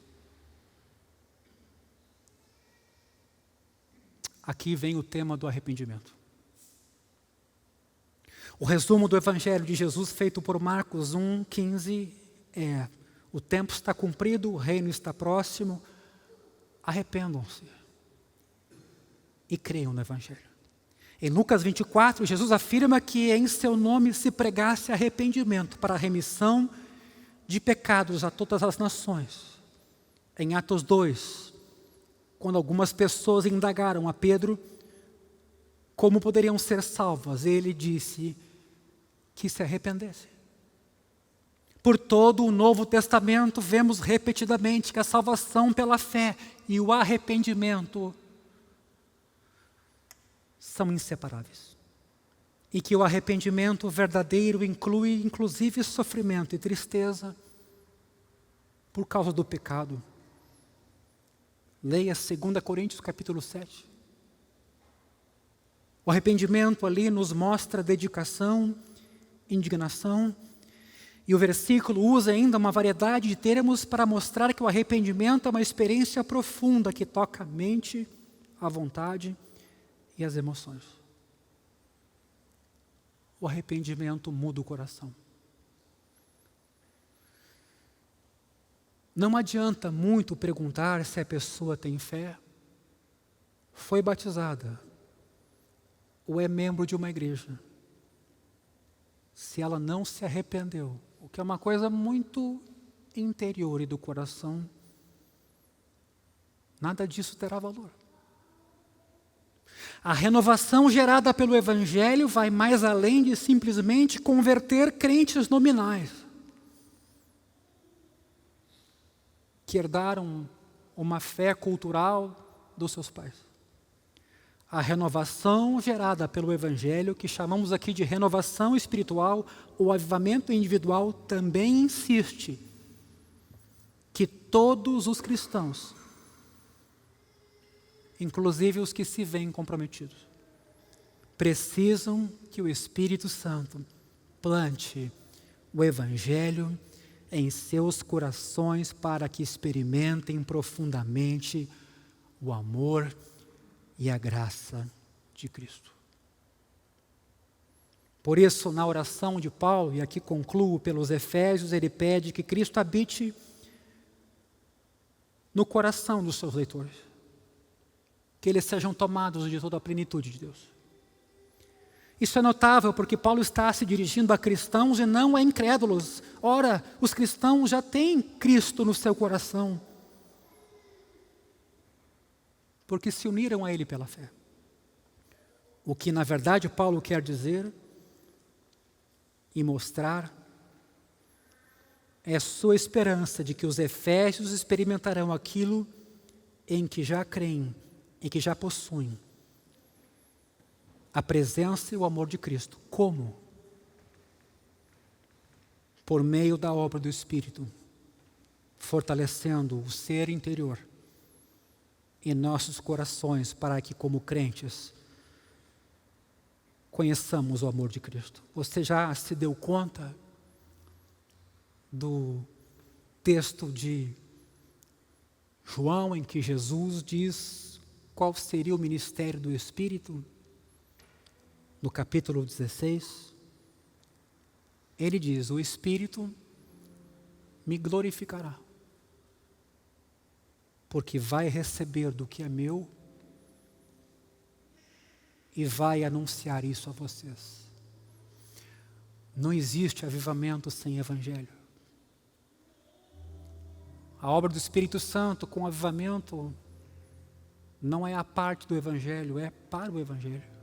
aqui vem o tema do arrependimento. O resumo do Evangelho de Jesus feito por Marcos 1:15 é: o tempo está cumprido, o reino está próximo, arrependam-se e creiam no Evangelho. Em Lucas 24, Jesus afirma que em seu nome se pregasse arrependimento para a remissão de pecados a todas as nações, Em Atos 2, quando algumas pessoas indagaram a Pedro como poderiam ser salvas, ele disse que se arrependesse. Por todo o Novo Testamento, vemos repetidamente que a salvação pela fé e o arrependimento são inseparáveis. E que o arrependimento verdadeiro inclui, inclusive, sofrimento e tristeza por causa do pecado. Leia 2 Coríntios capítulo 7. O arrependimento ali nos mostra dedicação, indignação, e o versículo usa ainda uma variedade de termos para mostrar que o arrependimento é uma experiência profunda que toca a mente, a vontade e as emoções. O arrependimento muda o coração. Não adianta muito perguntar se a pessoa tem fé, foi batizada ou é membro de uma igreja, se ela não se arrependeu, o que é uma coisa muito interior e do coração, nada disso terá valor. A renovação gerada pelo Evangelho vai mais além de simplesmente converter crentes nominais, que herdaram uma fé cultural dos seus pais. A renovação gerada pelo Evangelho, que chamamos aqui de renovação espiritual ou avivamento individual, também insiste que todos os cristãos, inclusive os que se veem comprometidos, precisam que o Espírito Santo plante o Evangelho em seus corações para que experimentem profundamente o amor e a graça de Cristo. Por isso, na oração de Paulo, e aqui concluo pelos Efésios, ele pede que Cristo habite no coração dos seus leitores, que eles sejam tomados de toda a plenitude de Deus. Isso é notável porque Paulo está se dirigindo a cristãos e não a incrédulos. Ora, os cristãos já têm Cristo no seu coração, porque se uniram a Ele pela fé. O que, na verdade, Paulo quer dizer e mostrar é a sua esperança de que os efésios experimentarão aquilo em que já creem e que já possuem a presença e o amor de Cristo. Como? Por meio da obra do Espírito, fortalecendo o ser interior em nossos corações, para que, como crentes, conheçamos o amor de Cristo. Você já se deu conta do texto de João, em que Jesus diz qual seria o ministério do Espírito? No capítulo 16, ele diz: o Espírito me glorificará, porque vai receber do que é meu e vai anunciar isso a vocês. Não existe avivamento sem Evangelho. A obra do Espírito Santo com avivamento não é a parte do Evangelho, é para o Evangelho.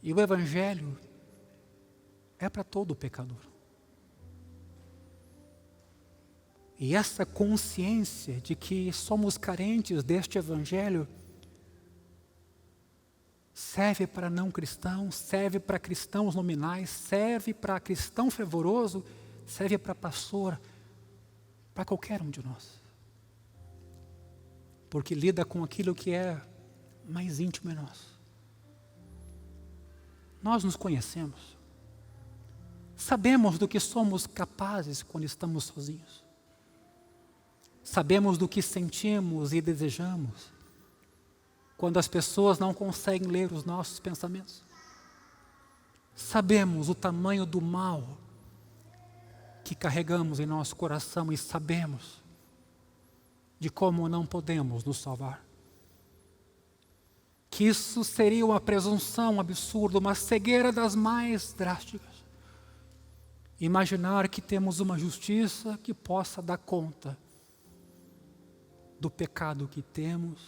E o Evangelho é para todo pecador. E essa consciência de que somos carentes deste Evangelho serve para não cristãos, serve para cristãos nominais, serve para cristão fervoroso, serve para pastor, para qualquer um de nós. Porque lida com aquilo que é mais íntimo em nós. Nós nos conhecemos. Sabemos do que somos capazes quando estamos sozinhos. Sabemos do que sentimos e desejamos quando as pessoas não conseguem ler os nossos pensamentos. Sabemos o tamanho do mal que carregamos em nosso coração e sabemos de como não podemos nos salvar. Que isso seria uma presunção absurda, uma cegueira das mais drásticas. imaginar que temos uma justiça que possa dar conta do pecado que temos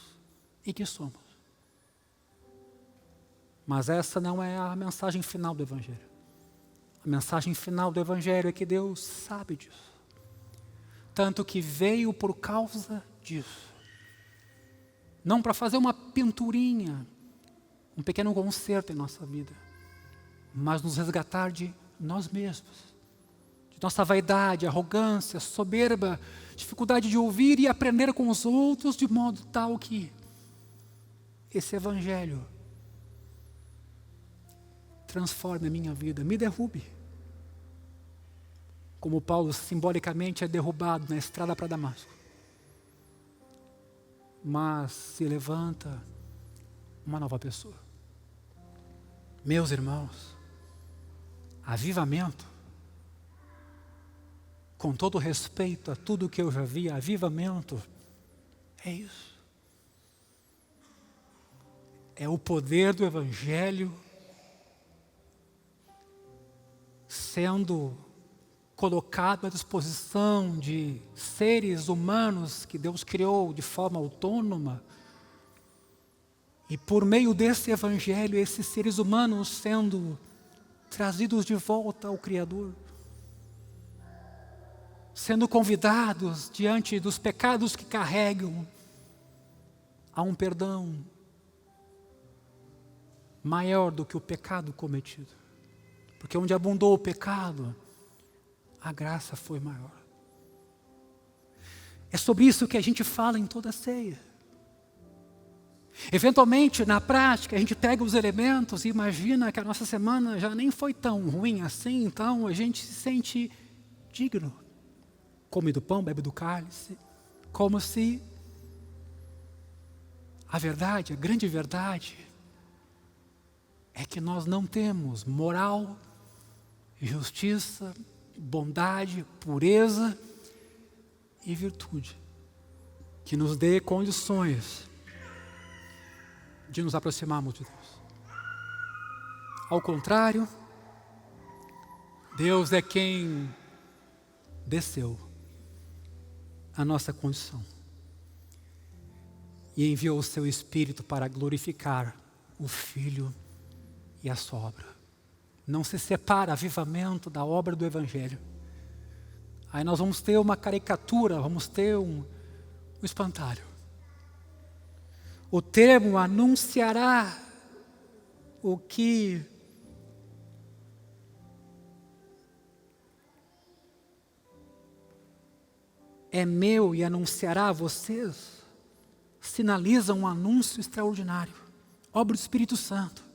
e que somos. Mas essa não é a mensagem final do Evangelho. A mensagem final do Evangelho é que Deus sabe disso. Tanto que veio por causa disso. Não para fazer uma pinturinha, um pequeno conserto em nossa vida, mas nos resgatar de nós mesmos. De nossa vaidade, arrogância, soberba, dificuldade de ouvir e aprender com os outros de modo tal que esse Evangelho transforme a minha vida, me derrube. Como Paulo simbolicamente é derrubado na estrada para Damasco. Mas se levanta uma nova pessoa. Meus irmãos, avivamento, com todo respeito a tudo que eu já vi, avivamento é isso. É o poder do Evangelho sendo colocado à disposição de seres humanos que Deus criou de forma autônoma. E por meio desse Evangelho, esses seres humanos sendo trazidos de volta ao Criador. Sendo convidados diante dos pecados que carregam a um perdão maior do que o pecado cometido. Porque onde abundou o pecado, a graça foi maior. É sobre isso que a gente fala em toda a ceia. Eventualmente, na prática, a gente pega os elementos e imagina que a nossa semana já nem foi tão ruim assim, então a gente se sente digno. Come do pão, bebe do cálice, como se a verdade, a grande verdade, é que nós não temos moral, justiça, bondade, pureza e virtude que nos dê condições de nos aproximarmos de Deus. Ao contrário, Deus é quem desceu a nossa condição e enviou o seu Espírito para glorificar o Filho e a sua obra. Não se separa avivamento da obra do Evangelho. Aí nós vamos ter uma caricatura, vamos ter um espantalho. O termo anunciará o que é meu e anunciará a vocês, sinaliza um anúncio extraordinário, obra do Espírito Santo.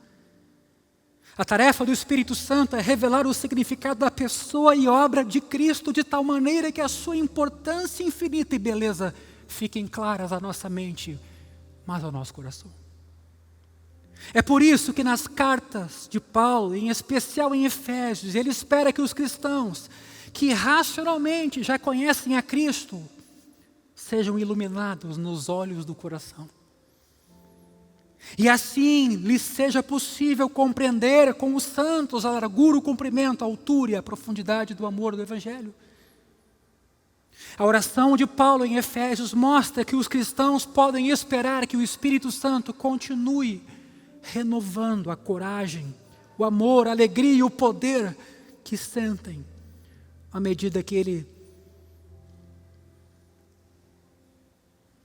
A tarefa do Espírito Santo é revelar o significado da pessoa e obra de Cristo de tal maneira que a sua importância infinita e beleza fiquem claras à nossa mente, mas ao nosso coração. É por isso que nas cartas de Paulo, em especial em Efésios, ele espera que os cristãos que racionalmente já conhecem a Cristo sejam iluminados nos olhos do coração. E assim lhes seja possível compreender com os santos a largura, o comprimento, a altura e a profundidade do amor do Evangelho. A oração de Paulo em Efésios mostra que os cristãos podem esperar que o Espírito Santo continue renovando a coragem, o amor, a alegria e o poder que sentem à medida que ele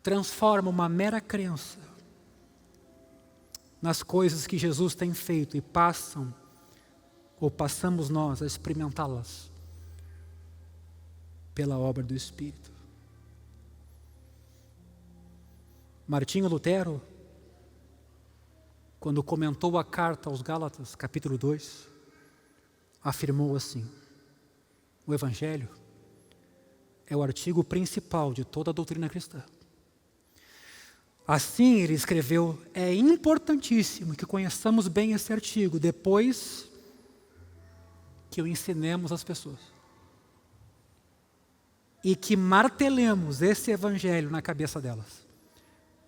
transforma uma mera crença nas coisas que Jesus tem feito e passamos nós a experimentá-las pela obra do Espírito. Martinho Lutero, quando comentou a carta aos Gálatas, capítulo 2, afirmou assim: o Evangelho é o artigo principal de toda a doutrina cristã. Assim, ele escreveu, é importantíssimo que conheçamos bem esse artigo, depois que o ensinemos às pessoas. E que martelemos esse Evangelho na cabeça delas.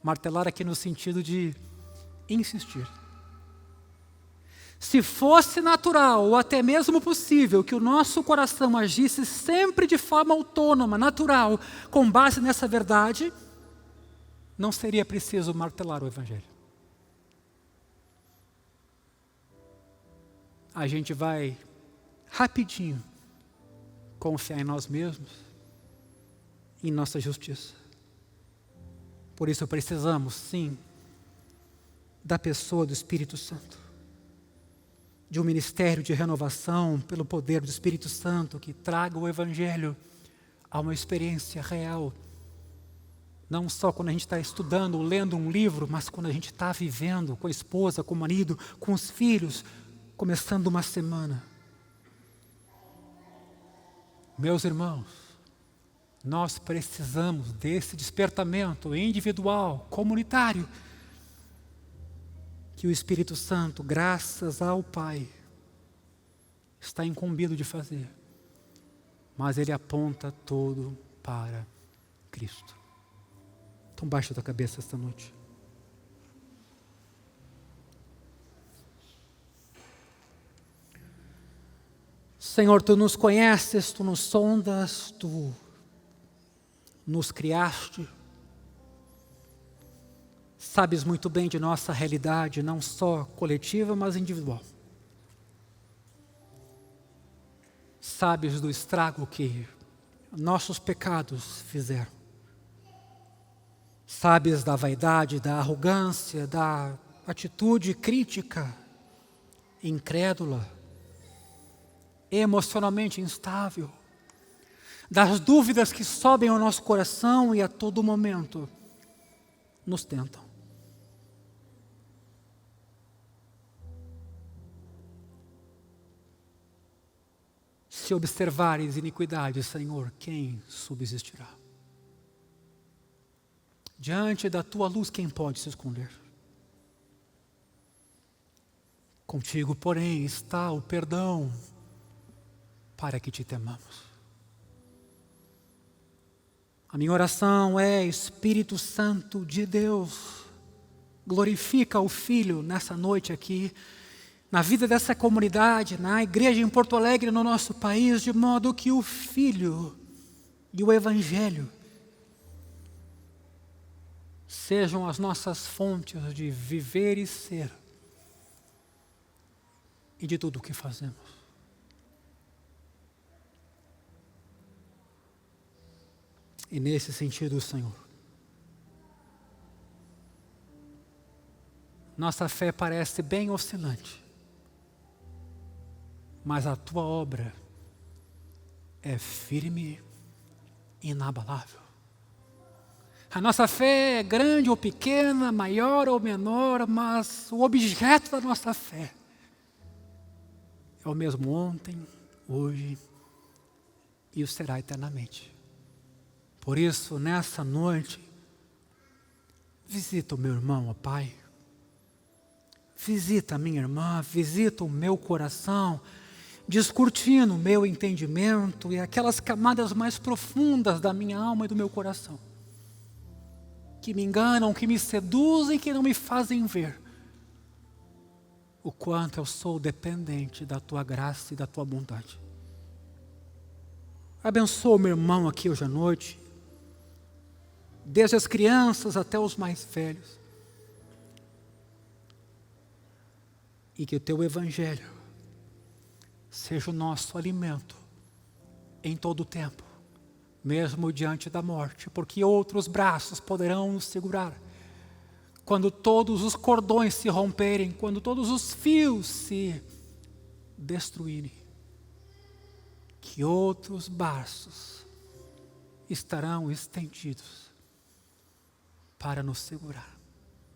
Martelar aqui no sentido de insistir. Se fosse natural ou até mesmo possível que o nosso coração agisse sempre de forma autônoma, natural, com base nessa verdade, não seria preciso martelar o Evangelho. A gente vai rapidinho confiar em nós mesmos, em nossa justiça. Por isso precisamos, sim, da pessoa do Espírito Santo, de um ministério de renovação pelo poder do Espírito Santo que traga o Evangelho a uma experiência real. Não só quando a gente está estudando ou lendo um livro, mas quando a gente está vivendo com a esposa, com o marido, com os filhos, começando uma semana. Meus irmãos, nós precisamos desse despertamento individual, comunitário, que o Espírito Santo, graças ao Pai, está incumbido de fazer. Mas ele aponta todo para Cristo. Então baixa a tua cabeça esta noite. Senhor, Tu nos conheces, Tu nos sondas, Tu nos criaste. Sabes muito bem de nossa realidade, não só coletiva, mas individual. Sabes do estrago que nossos pecados fizeram. Sabes da vaidade, da arrogância, da atitude crítica, incrédula, emocionalmente instável, das dúvidas que sobem ao nosso coração e a todo momento nos tentam. Se observares iniquidade, Senhor, quem subsistirá? Diante da Tua luz, quem pode se esconder? Contigo, porém, está o perdão para que Te temamos. A minha oração é: Espírito Santo de Deus, glorifica o Filho nessa noite aqui, na vida dessa comunidade, na igreja em Porto Alegre, no nosso país, de modo que o Filho e o Evangelho sejam as nossas fontes de viver e ser e de tudo o que fazemos. E nesse sentido, Senhor, nossa fé parece bem oscilante, mas a Tua obra é firme e inabalável. A nossa fé é grande ou pequena, maior ou menor, mas o objeto da nossa fé é o mesmo ontem, hoje e o será eternamente. Por isso, nessa noite, visita o meu irmão, ó Pai. Visita a minha irmã, visita o meu coração, descortina o meu entendimento e aquelas camadas mais profundas da minha alma e do meu coração, que me enganam, que me seduzem, que não me fazem ver o quanto eu sou dependente da Tua graça e da Tua bondade. Abençoa o meu irmão aqui hoje à noite, desde as crianças até os mais velhos, e que o Teu Evangelho seja o nosso alimento em todo o tempo, mesmo diante da morte, porque outros braços poderão nos segurar. Quando todos os cordões se romperem, quando todos os fios se destruírem, que outros braços estarão estendidos para nos segurar.